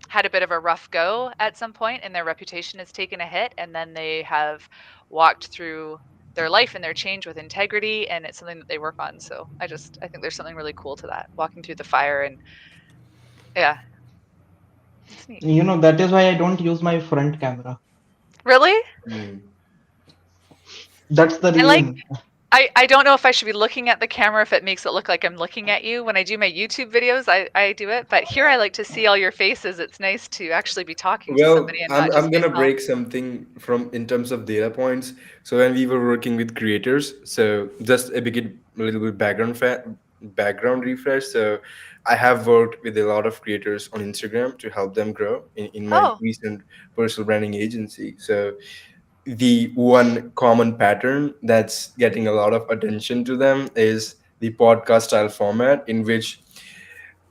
had a bit of a rough go at some point, and their reputation has taken a hit, and then they have walked through their life and their change with integrity, and it's something that they work on. So I think there's something really cool to that, walking through the fire, and yeah, it's neat.
That is why I don't use my front camera.
Really?
mm,
That's the
I like
reason.
I don't know if I should be looking at the camera if it makes it look like I'm looking at you. When I do my YouTube videos, I do it, but here I like to see all your faces. It's nice to actually be talking to
well,
somebody and
I'm
not
I'm
just
gonna
myself.
break something from in terms of data points. So when we were working with creators, so just a little bit background refresh. So I have worked with a lot of creators on Instagram to help them grow in my
Oh,
recent personal branding agency. So the one common pattern that's getting a lot of attention to them is the podcast style format in which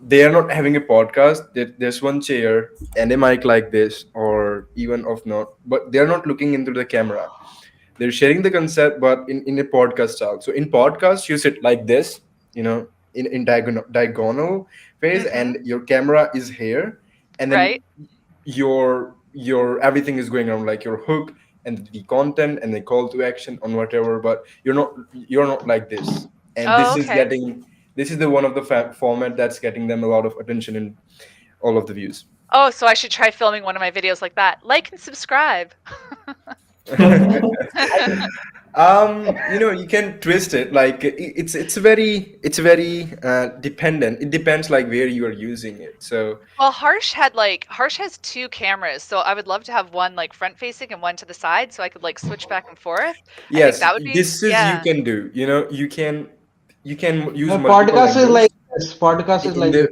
they are not having a podcast. There's one chair and a mic like this, or even of not, but they're not looking into the camera. They're sharing the concept, but in a podcast style. So in podcast, you sit like this, in diagonal phase,
mm-hmm.
and your camera is here, and then
Right.
your everything is going on, like your hook and the content and the call to action on whatever, but you're not like this. And
Oh, okay.
this is the one of the format that's getting them a lot of attention in all of the views.
Oh, so I should try filming one of my videos like that. Like and subscribe.
You can twist it, like it's very dependent. It depends like where you are using it. So
Well, Harsh has two cameras, so I would love to have one like front facing and one to the side, so I could like switch back and forth. I think
yes,
that would be
this is you
yeah.
can do. You can use multiple
Podcast is
angles
like this. Podcast is
in
like
the
this.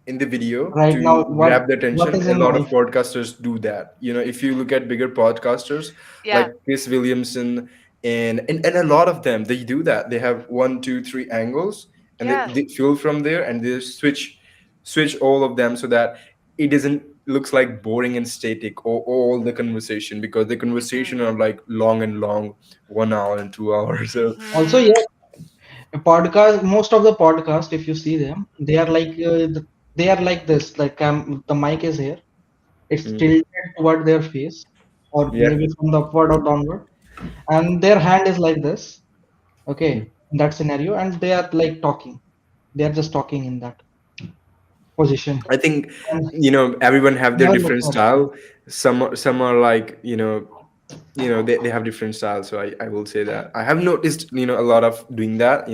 in the video
Right now,
to grab the
what
attention.
is
A
in
lot of
life?
podcasters do that. If you look at bigger podcasters
Yeah.
like Chris Williamson, and a lot of them, they do that. They have one, two, three angles, and
Yeah.
they fill from there, and they switch all of them so that it doesn't looks like boring and static, or all the conversation, because the
Mhm.
conversation are like long and long, 1 hour and 2 hours. So
Also,
Mhm.
yeah, a podcast. Most of the podcast, if you see them, they are like they are like this. Like the mic is here. It's
mm,
tilted toward their face, or
yeah.
maybe from the upward or downward, and their hand is like this.
Mm.
Okay, in that scenario, and they are like talking. They are just talking in that position.
I think
And
everyone have their
never look
different
for it.
style. Some are like they have different styles. So I will say that I have noticed a lot of doing that.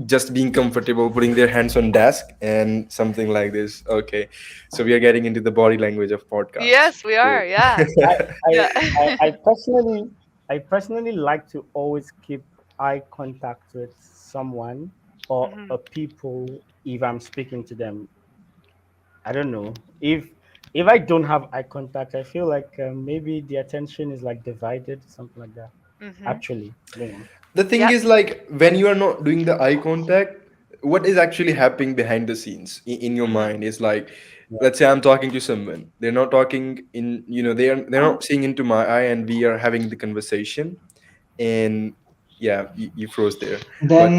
Just being comfortable, putting their hands on desk and something like this. Okay, so we are getting into the body language of podcast.
Yes, we
So
are. Yeah.
I, I,
Yeah.
I personally like to always keep eye contact with someone or
Mhm.
a people if I'm speaking to them. I don't know if I don't have eye contact. I feel like maybe the attention is like divided, something like that.
Mhm.
Actually, I don't know.
the thing
Yep.
is, like, when you are not doing the eye contact, what is actually happening behind the scenes in your
Mhm.
mind is like,
Yeah.
let's say I'm talking to someone, they're not talking in, they're not seeing into my eye, and we are having the conversation, and yeah, you froze there. But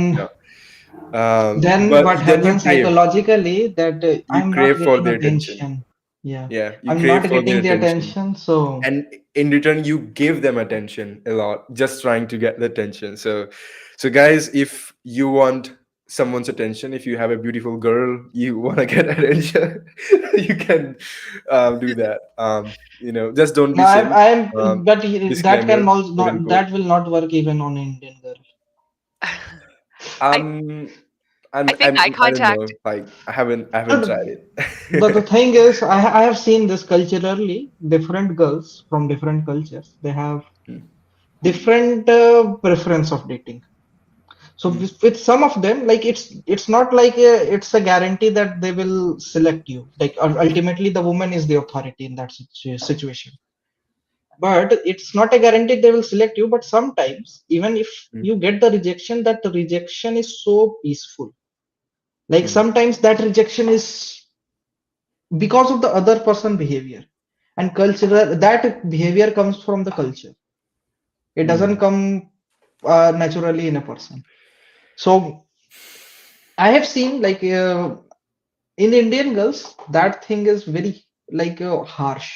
Then
but
what
then
happens psychologically that
you
I'm not
crave for
getting
the attention.
attention. Yeah,
Yeah, you
I'm
crave
not
for the
getting the
attention,
attention. So
and in return you give them attention a lot, just trying to get the attention. So guys, if you want someone's attention, if you have a beautiful girl you want to get attention, you can do that. Just don't
no,
be simp.
I'm, but that
Disclaimer,
can also
quote
not,
unquote.
that will not work even on Indian girl.
I
um
I think eye
I don't know,
contact.
like I haven't
But
tried
the
it.
thing is, I have seen this culturally. Different girls from different cultures, they have
Mm,
different preference of dating. So
mm,
with some of them, like it's not like it's a guarantee that they will select you. Like ultimately, the woman is the authority in that situation. But it's not a guarantee they will select you. But sometimes, even if
mm,
you get the rejection, that the rejection is so peaceful. Like
mm,
sometimes that rejection is because of the other person behavior and cultural. That behavior comes from the culture. It doesn't
mm,
come naturally in a person. So I have seen like in Indian girls, that thing is very like harsh.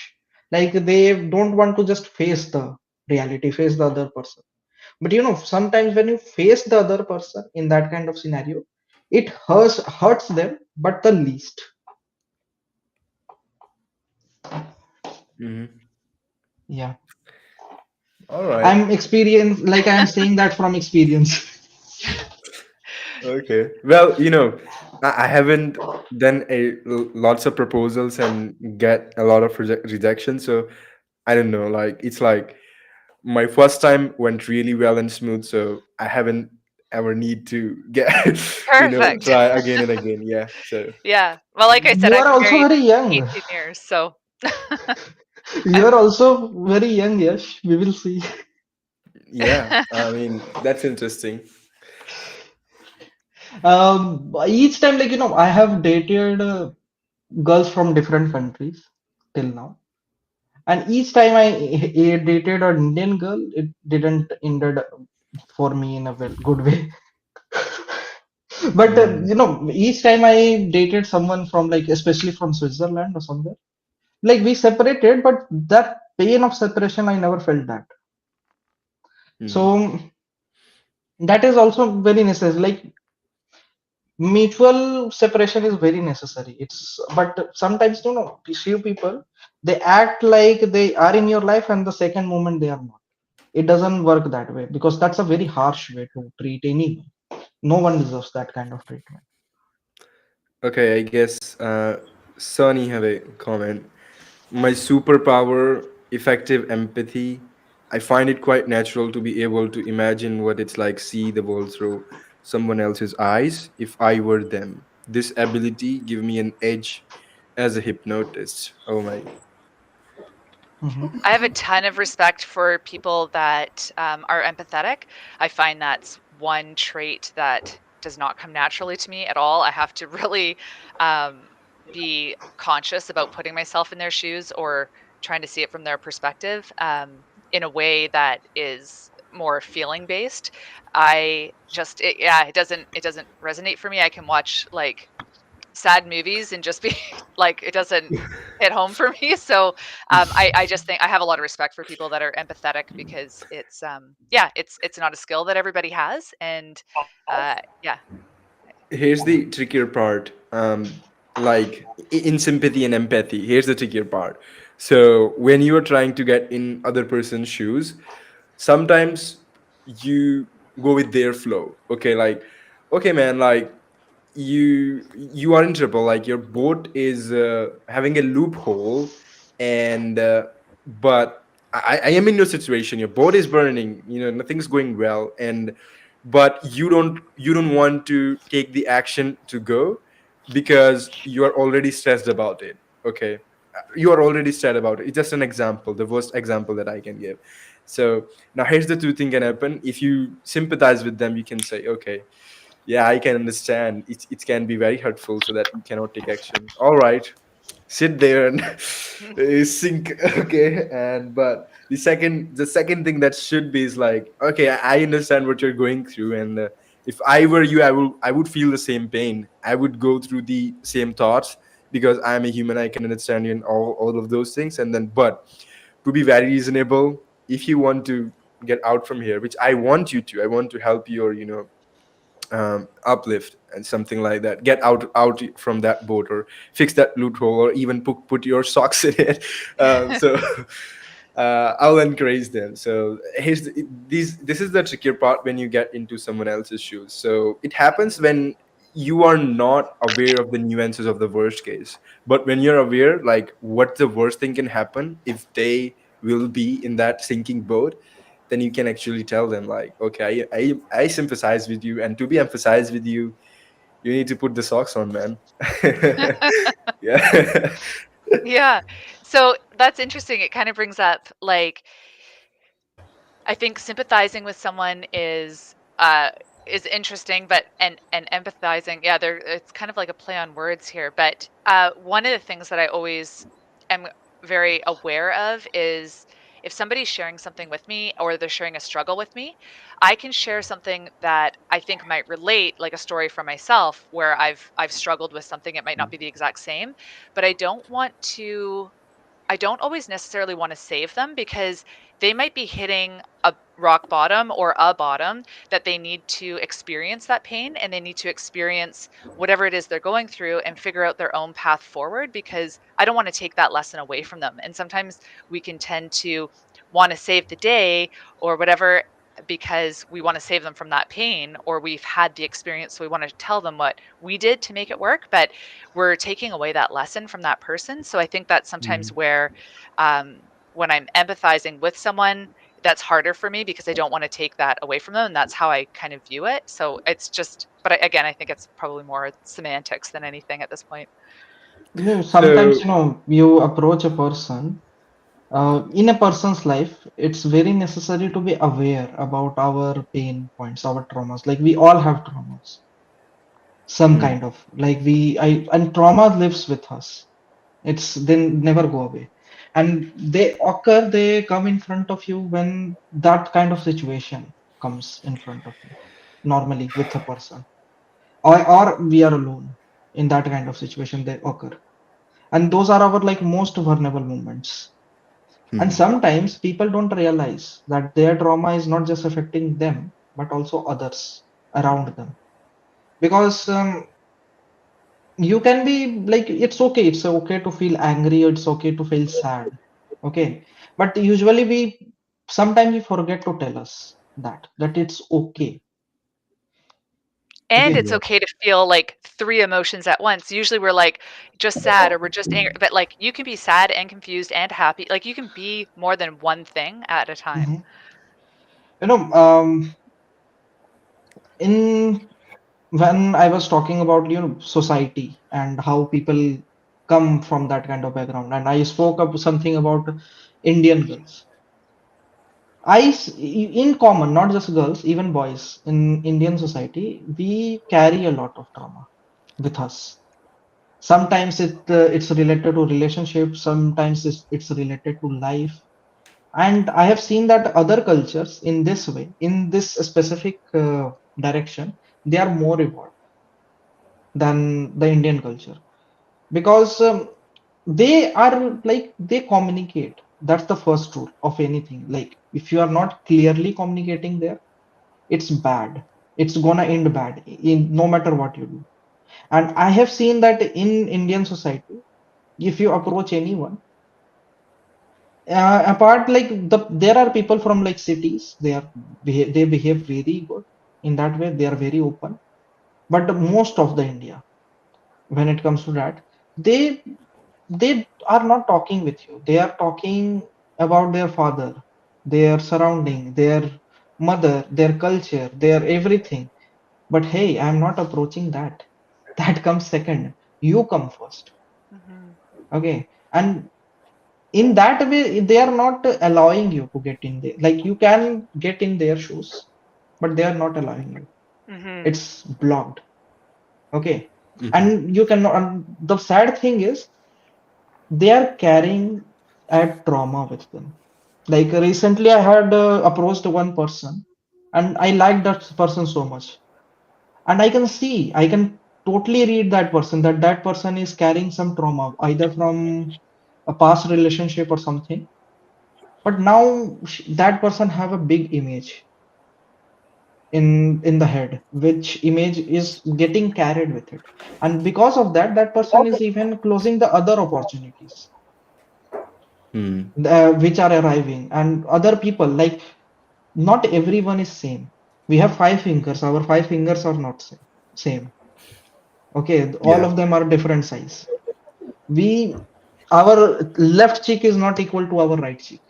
Like they don't want to just face the reality, face the other person. But sometimes when you face the other person in that kind of scenario, it hurts them, but the least.
mm.
Yeah,
All right.
I'm experienced. Like I'm saying that from experience.
Okay. Well, I haven't done lots of proposals and get a lot of rejection. So I don't know. Like, it's like my first time went really well and smooth. So I haven't ever need to get,
Perfect.
try again and again. Yeah. So
Yeah. Well, like I said,
You
I've
are
been
also
married
very young.
18 years, so
You
I'm
are also very young. Yes, we will see.
yeah, I mean, that's interesting.
Each time, like I have dated girls from different countries till now, and each time I dated an Indian girl, it didn't ended for me in a good way. But
Mm,
each time I dated someone from like, especially from Switzerland or somewhere, like we separated, but that pain of separation, I never felt that.
mm,
So that is also very necessary. Like mutual separation is very necessary. It's but sometimes few people, they act like they are in your life, and the second moment they are not. It doesn't work that way because that's a very harsh way to treat anyone. No one deserves that kind of treatment.
okay, I guess Sunny have a comment. My superpower, effective empathy. I find it quite natural to be able to imagine what it's like see the world through someone else's eyes if I were them. this ability give me an edge as a hypnotist. Oh my.
Hmm.
I have a ton of respect for people that are empathetic. I find that's one trait that does not come naturally to me at all. I have to really um, be conscious about putting myself in their shoes or trying to see it from their perspective in a way that is more feeling based. It doesn't resonate for me. I can watch like sad movies and just be like it doesn't hit home for me. So I just think I have a lot of respect for people that are empathetic because it's not a skill that everybody has. And yeah.
Here's the trickier part. Like in sympathy and empathy, here's the trickier part. So when you are trying to get in other person's shoes, sometimes you go with their flow. Okay, like, okay man, like you are in trouble, like your boat is having a loophole, and but I am in your situation, your boat is burning, nothing's going well, and but you don't want to take the action to go because you are already stressed about it. Okay, you are already stressed about it. It's just an example, the worst example that I can give. So now here's the two thing can happen. If you sympathize with them, you can say, okay, yeah, I can understand. It can be very hurtful so that you cannot take action. All right, sit there and sink. Okay, and but the second thing that should be is like, okay, I understand what you're going through, and if I were you, I would feel the same pain. I would go through the same thoughts because I'm a human. I can understand you and all of those things. And then, but to be very reasonable, if you want to get out from here, which I want to help you, or uplift and something like that, get out from that boat, or fix that loophole, or even put your socks in it. So I'll encourage them. So this is the trickier part when you get into someone else's shoes. So it happens when you are not aware of the nuances of the worst case, but when you're aware, like what the worst thing can happen if they will be in that sinking boat, then you can actually tell them like, okay, I sympathize with you, and to be emphasized with you, you need to put the socks on, man. Yeah.
Yeah. So that's interesting. It kind of brings up like I think sympathizing with someone is interesting, but and empathizing, yeah, there it's kind of like a play on words here. But one of the things that I always am very aware of is if somebody's sharing something with me or they're sharing a struggle with me, I can share something that I think might relate, like a story from myself where I've struggled with something. It might not be the exact same, but I don't always necessarily want to save them because they might be hitting a rock bottom or a bottom that they need to experience that pain and they need to experience whatever it is they're going through and figure out their own path forward because I don't want to take that lesson away from them. And sometimes we can tend to want to save the day or whatever because we want to save them from that pain or we've had the experience so we want to tell them what we did to make it work, but we're taking away that lesson from that person. So I think that's sometimes where um, when I'm empathizing with someone, that's harder for me because I don't want to take that away from them. And that's how I kind of view it. So it's just, but again, I think it's probably more semantics than anything at this point.
Sometimes,
So
you approach a person, in a person's life, it's very necessary to be aware about our pain points, our traumas. Like we all have traumas, some
hmm,
kind of like and trauma lives with us. They never go away, and they come in front of you when that kind of situation comes in front of you, normally with a person, or we are alone in that kind of situation they occur, and those are our like most vulnerable moments. And
hmm.
sometimes people don't realize that their trauma is not just affecting them, but also others around them. Because you can be like, it's okay to feel angry, it's okay to feel sad. Okay. But usually sometimes we forget to tell us that it's okay.
And
Okay.
it's
Yeah.
okay to feel like three emotions at once. Usually we're like just sad or we're just angry, but like you can be sad and confused and happy. Like you can be more than one thing at a time.
Mhm. You know, in when I was talking about, society and how people come from that kind of background, and I spoke up something about Indian girls. In common, not just girls, even boys in Indian society, we carry a lot of trauma with us. Sometimes it's related to relationships, sometimes it's related to life. And I have seen that other cultures in this way, in this specific direction, they are more evolved than the Indian culture, because they are like, they communicate. That's the first rule of anything. Like, if you are not clearly communicating there, it's bad. It's gonna end bad in no matter what you do. And I have seen that in Indian society, if you approach anyone, apart like there are people from like cities, they behave very good in that way. They are very open. But most of the India, when it comes to that, they they are not talking with you. They are talking about their father, their surrounding, their mother, their culture, their everything. But hey, I'm not approaching that. That comes second. You come first.
Hmm.
Okay. And in that way, they are not allowing you to get in there. Like, you can get in their shoes, but they are not allowing you.
Hmm.
It's blocked. Okay.
Hmm.
And you cannot, and the sad thing is, they are carrying a trauma with them. Like, recently, I had approached one person, and I liked that person so much. And I can totally read that person, that person is carrying some trauma, either from a past relationship or something. But now that person have a big image in the head, which image is getting carried with it. And because of that, that person is even closing the other opportunities
Hmm.
which are arriving. And other people, like, not everyone is same. We have 5 fingers. Our 5 fingers are not same. Okay, all
Yeah.
of them are different size. We Our left cheek is not equal to our right cheek.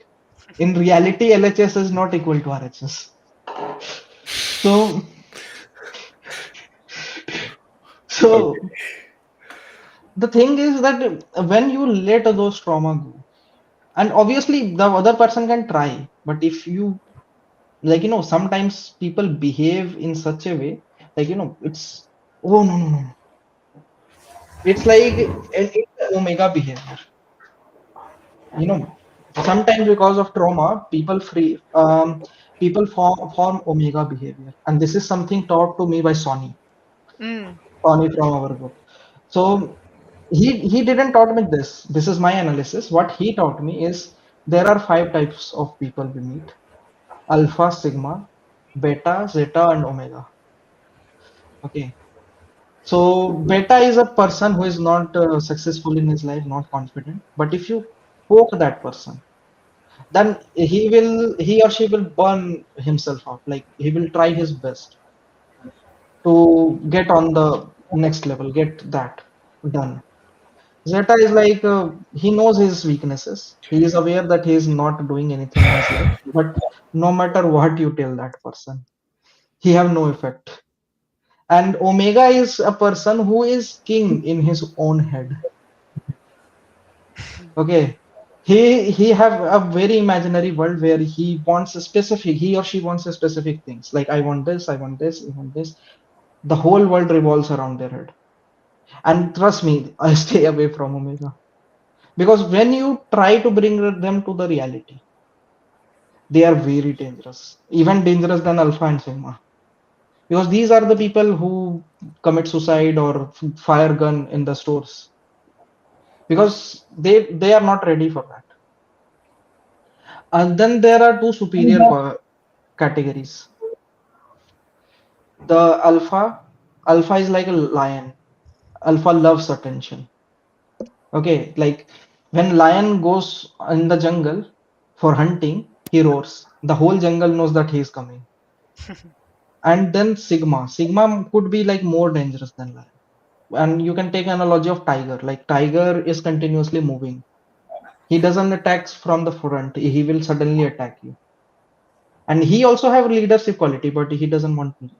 In reality, LHS is not equal to RHS. So
Okay.
so the thing is that when you let those trauma go, and obviously the other person can try, but if you, like, sometimes people behave in such a way, like, it's, oh, no, no, no, no. It's like an omega behavior. you know Sometimes because of trauma, people form omega behavior, and this is something taught to me by
Mm.
Sonny from our group. So he didn't taught me this. This is my analysis. What he taught me is, there are 5 types of people we meet: alpha, sigma, beta, zeta, and omega. Okay. So beta is a person who is not successful in his life, not confident. But if you poke that person, then he or she will burn himself out. Like, he will try his best to get on the next level, get that done. Zeta is like, he knows his weaknesses. He is aware that he is not doing anything in his life. But no matter what you tell that person, he have no effect. And Omega is a person who is king in his own head. Okay. He have a very imaginary world where he or she wants a specific things. Like, I want this, I want this, I want this. The whole world revolves around their head. And trust me, I stay away from Omega. Because when you try to bring them to the reality, they are very dangerous. Even dangerous than Alpha and Sigma. Because these are the people who commit suicide or fire gun in the stores. Because they are not ready for that. And then there are two superior categories. The alpha is like a lion. Alpha loves attention. Okay, like, when lion goes in the jungle for hunting, he roars. The whole jungle knows that he is coming. And then sigma could be like more dangerous than lion. And you can take analogy of tiger. Like, tiger is continuously moving. He doesn't attack from the front. He will suddenly attack you. And he also have leadership quality, but he doesn't want to lead.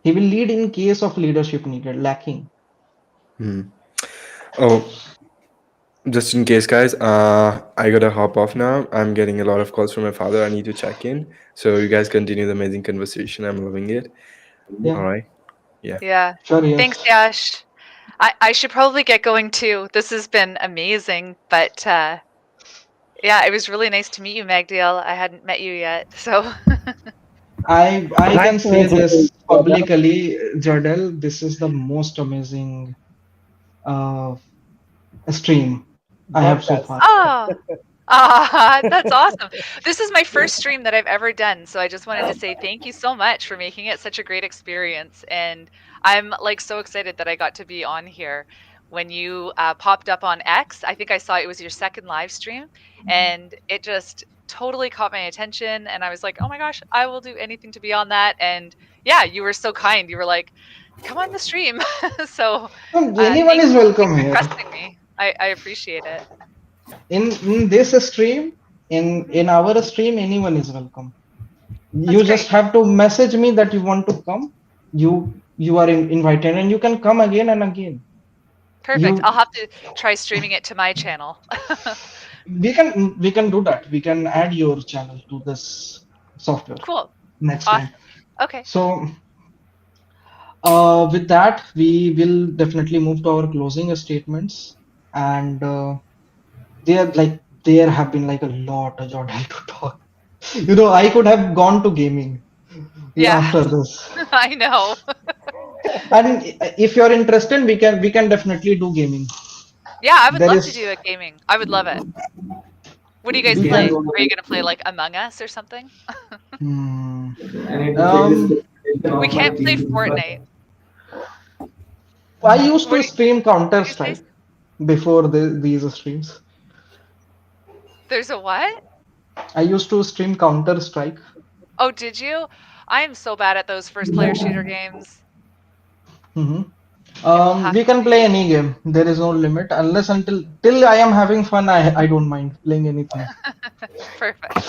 He will lead in case of leadership needed, lacking.
Oh, just in case, guys, I gotta hop off now. I'm getting a lot of calls from my father. I need to check in. So you guys continue the amazing conversation. I'm loving it. All
Yeah,
right. Yeah.
Yeah.
sure,
Thanks,
yes.
Yash. I should probably get going too. This has been amazing, but yeah, it was really nice to meet you, Magdiel. I hadn't met you yet, so
I
Nice
can
to
say
meet you,
this
Jodell.
publicly, Jodell, this is the most amazing uh, stream I have so
Broadcast.
far.
oh, that's awesome. This is my first stream that I've ever done, so I just wanted to say thank you so much for making it such a great experience. And I'm like so excited that I got to be on here. When you popped up on X, I think I saw it was your second live stream, and it just totally caught my attention. And I was like, oh my gosh, I will do anything to be on that. And yeah, you were so kind. You were like, come on the stream. So
Anyone is
thanks
welcome
for
here.
trusting me. I appreciate it.
In this stream,
Mhm.
in our stream, anyone is welcome.
That's
You just
great.
have to message me that you want to come. You are invited, and you can come again and again.
Perfect.
You
I'll have to try streaming it to my channel.
we can do that. We can add your channel to this software
Cool.
next time.
Awesome. Okay.
So with that, we will definitely move to our closing statements, and there have been like a lot of Jordan to talk. I could have gone to gaming
Yeah,
after this.
I know.
And if you're interested, we can definitely do gaming.
Yeah, I would
There
love to
is
do a gaming. I would love it. What do you guys
we
play?
can.
Are you gonna play like Among Us or something?
Hmm,
I need to check this
um,
presentation
We
of my
can't play
team.
Fortnite.
I used
What
to
do
stream Counter
you say?
Strike before these streams.
There's a what?
I used to stream Counter Strike.
Oh, did you? I am so bad at those first player shooter games.
Hmm.
It will have
We
to
can play
be
any game. There is no limit unless until till I am having fun. I don't mind playing anything.
perfect.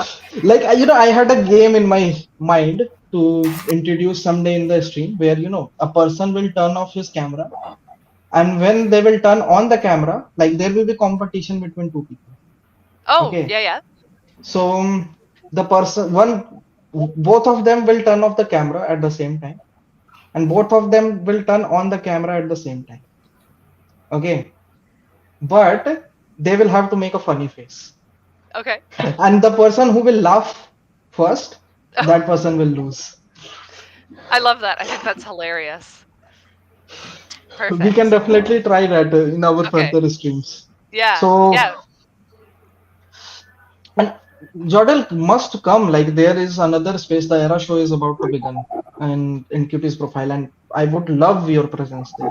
Like I had a game in my mind to introduce someday in the stream where a person will turn off his camera, and when they will turn on the camera, like there will be competition between two people.
Oh,
Okay,
yeah, yeah.
so the person one both of them will turn off the camera at the same time, and both of them will turn on the camera at the same time. Okay, but they will have to make a funny face,
Okay.
and the person who will laugh first, that person will lose.
I love that. I think that's hilarious.
We can
Perfect.
definitely try that in our
Okay.
further streams.
Yeah.
So,
Yeah.
and Jodel must come. Like there is another space. The Era show is about to begin, and in QT's profile, and I would love your presence there.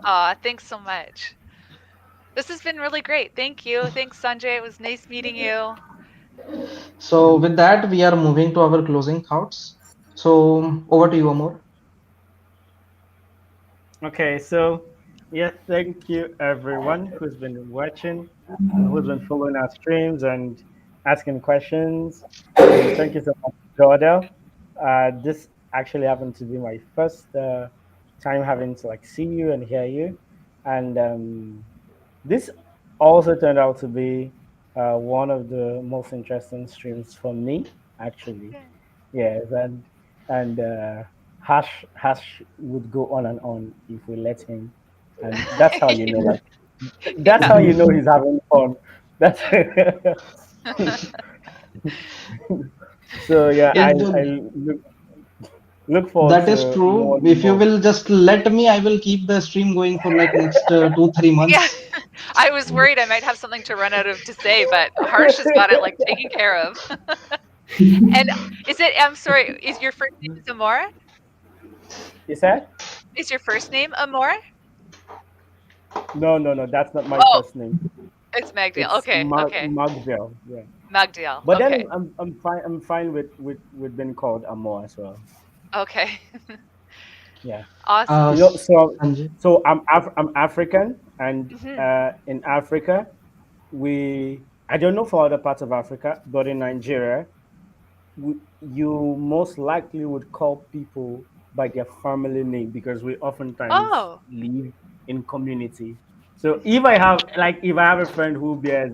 Aw, thanks so much. This has been really great. Thank you. Thanks, Sanjay. It was nice meeting you.
So with that, we are moving to our closing thoughts. So over to you, Amor.
Okay, so yeah, thank you everyone who's been watching and who's been following our streams and asking questions. And thank you so much, Jodel. This actually happened to be my first time having to like see you and hear you, and this also turned out to be one of the most interesting streams for me, actually.
Yeah.
Yes, and Hash would go on and on if we let him, and that's how you know, like that's
Yeah.
how you know he's having fun. That's so yeah. I
It,
I look forward
that is
to
true.
more and
If you
more.
will just let me, I will keep the stream going for like next 2 3
Yeah.
months.
I was worried I might have something to run out of to say, but Harsh has got it like taken care of. And is it, I'm sorry, is your first name is Amora?
You said?
Is your first name Amora?
No, no, no. That's not my
Oh,
first name.
it's Magdiel.
It's
Okay, okay.
Magdel. Yeah.
Magdiel.
But then
Okay.
I'm fine. I'm fine with being called Amo as well.
Okay.
Yeah.
Awesome.
So
Sanjay.
I'm African, and
Hmm.
in Africa I don't know for other parts of Africa, but in Nigeria, you most likely would call people by their family name because we oftentimes
Oh.
live in community. So if I have a friend who bears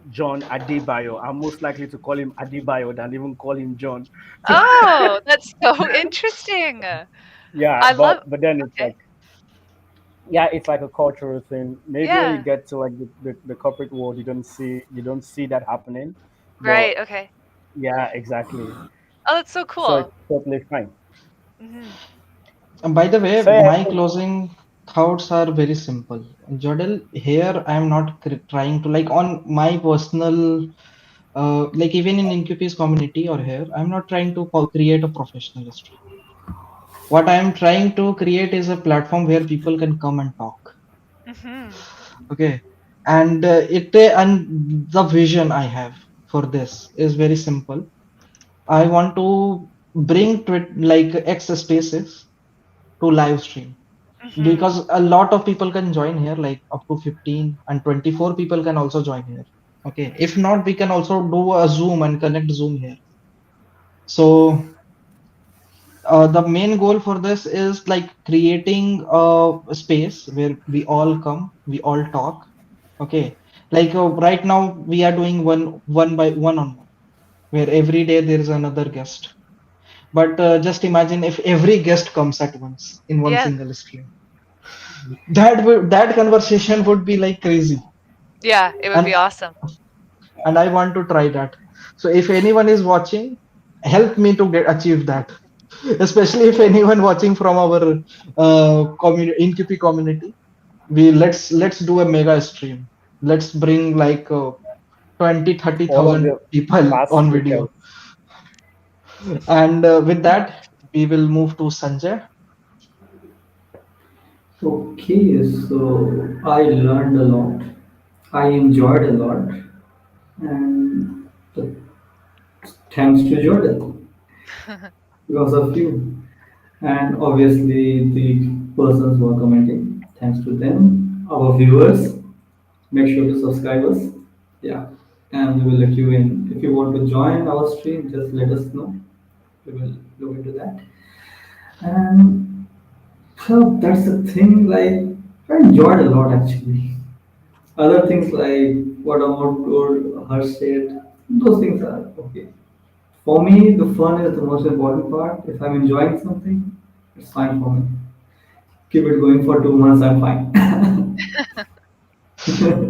John Adebayo, I'm most likely to call him Adebayo than even call him John. So
Oh, that's so interesting.
yeah,
I love
but then it's
okay.
like, yeah, it's like a cultural thing. Maybe when you
Yeah.
get to like the corporate world, you don't see that happening. But
Right, okay.
yeah, exactly.
Oh, that's so
So it's
cool.
totally fine.
Mhm.
And by the way,
So yeah,
my closing thoughts are very simple. Jodel, here I am not trying to like on my personal, like even in InQP's community or here, I'm not trying to create a professional stream. What I am trying to create is a platform where people can come and talk.
Mhm.
Okay, and and the vision I have for this is very simple. I want to bring like X spaces to live stream
Mhm.
because a lot of people can join here, like up to 15 and 24 people can also join here. Okay, if not, we can also do a Zoom and connect Zoom here. So the main goal for this is like creating a space where we all come, we all talk. Okay, like right now we are doing one by one on one, where every day there is another guest. But just imagine if every guest comes at once in one
Yeah.
single stream. That conversation would be like crazy,
Yeah, it would
and
be awesome.
I want to try that. So if anyone is watching, help me to get achieve that. Especially if anyone watching from our community, InQP community, we let's do a mega stream. Let's bring like 20
all of
30,000
the
people
past
on
speakers.
video. And with that, we will move to Sanjay.
Okay, so I learned a lot. I enjoyed a lot, and thanks to Jordan because of you, and obviously the persons who are commenting. Thanks to them, our viewers. Make sure to subscribe us. Yeah, and we will let you in. If you want to join our stream, just let us know. We will look into that. And so that's the thing. Like I enjoyed a lot actually. Other things like what about her said, those things are okay. For me, the fun is the most important part. If I'm enjoying something, it's fine for me. Keep it going for 2 months, I'm fine.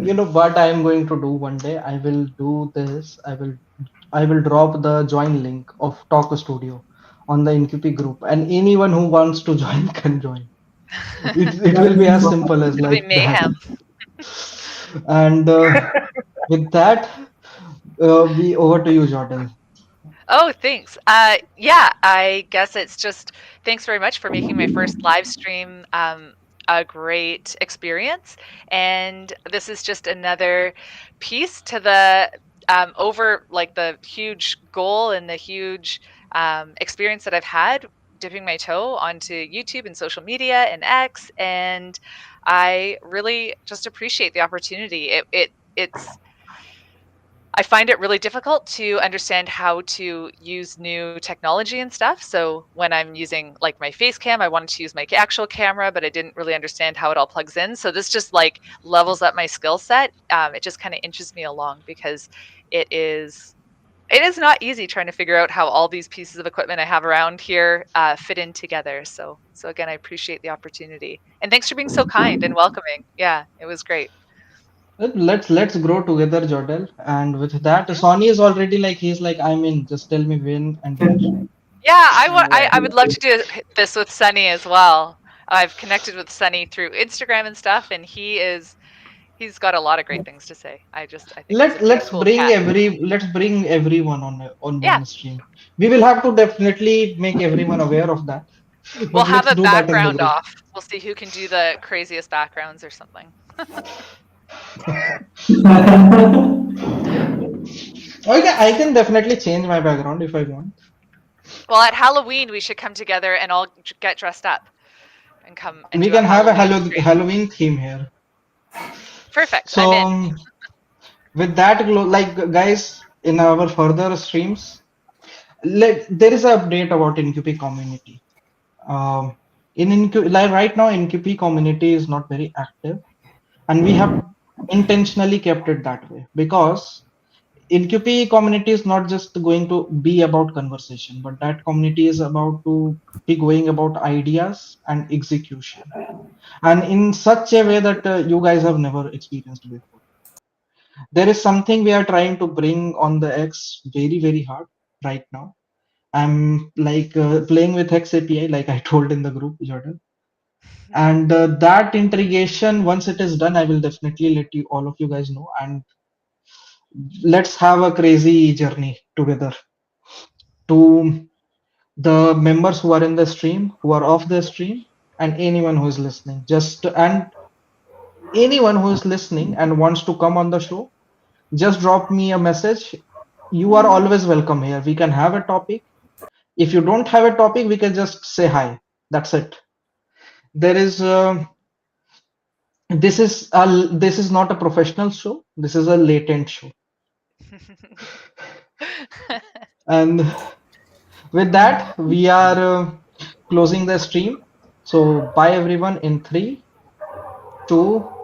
You know what I am going to do one day? I will do this. I will drop the join link of Talk Studio on the InQP group, and anyone who wants to join can join. It
That
will be
will be
as
fun.
simple as
It'll be
like that.
mayhem.
And with that, we over to you, Jordan.
Oh, thanks. Yeah, I guess it's just thanks very much for making my first live stream a great experience. And this is just another piece to the over like the huge goal and the huge experience that I've had dipping my toe onto YouTube and social media and X. And I really just appreciate the opportunity. It's I find it really difficult to understand how to use new technology and stuff. So when I'm using like my face cam, I wanted to use my actual camera, but I didn't really understand how it all plugs in. So this just like levels up my skill set. It just kind of inches me along because it is it is not easy trying to figure out how all these pieces of equipment I have around here fit in together. So again, I appreciate the opportunity and thanks for being so kind and welcoming. Yeah, it was great.
Let's grow together, Jordan. And with that,
Mhm.
Sonny is already like he's like I'm in. Just tell me when and we'll stream.
Yeah,
Yeah.
I would love to do this with Sunny as well. I've connected with Sunny through Instagram and stuff, and he's got a lot of great things to say. I think he's a cool cat.
Let's bring everyone on
Yeah,
one stream. We will have to definitely make everyone aware of that.
we'll
But
have
let's
a
do that in the
background
group.
off. We'll see who can do the craziest backgrounds or something.
Okay, I can definitely change my background if I want.
Well, at Halloween we should come together and all get dressed up and come and
We
do a
can have a
Halloween stream.
Halloween theme here.
Perfect. I'm
So
in.
with that, like guys, in our further streams, There is an update about NQP community. In NQ, like right now, NQP community is not very active, and we have intentionally kept it that way because NQP community is not just going to be about conversation, but that community is about to be going about ideas and execution, and in such a way that you guys have never experienced before. There is something we are trying to bring on the X very, very hard right now. I'm like playing with X API, like I told in the group, Jordan. And that integration, once it is done, I will definitely let you all of you guys know. And let's have a crazy journey together. To the members who are in the stream, who are off the stream, and anyone who is listening, and anyone who is listening and wants to come on the show, just drop me a message. You are always welcome here. We can have a topic. If you don't have a topic, we can just say hi. That's it. There is this is not a professional show. This is a latent show. And with that, we are closing the stream. So bye everyone in 3, 2,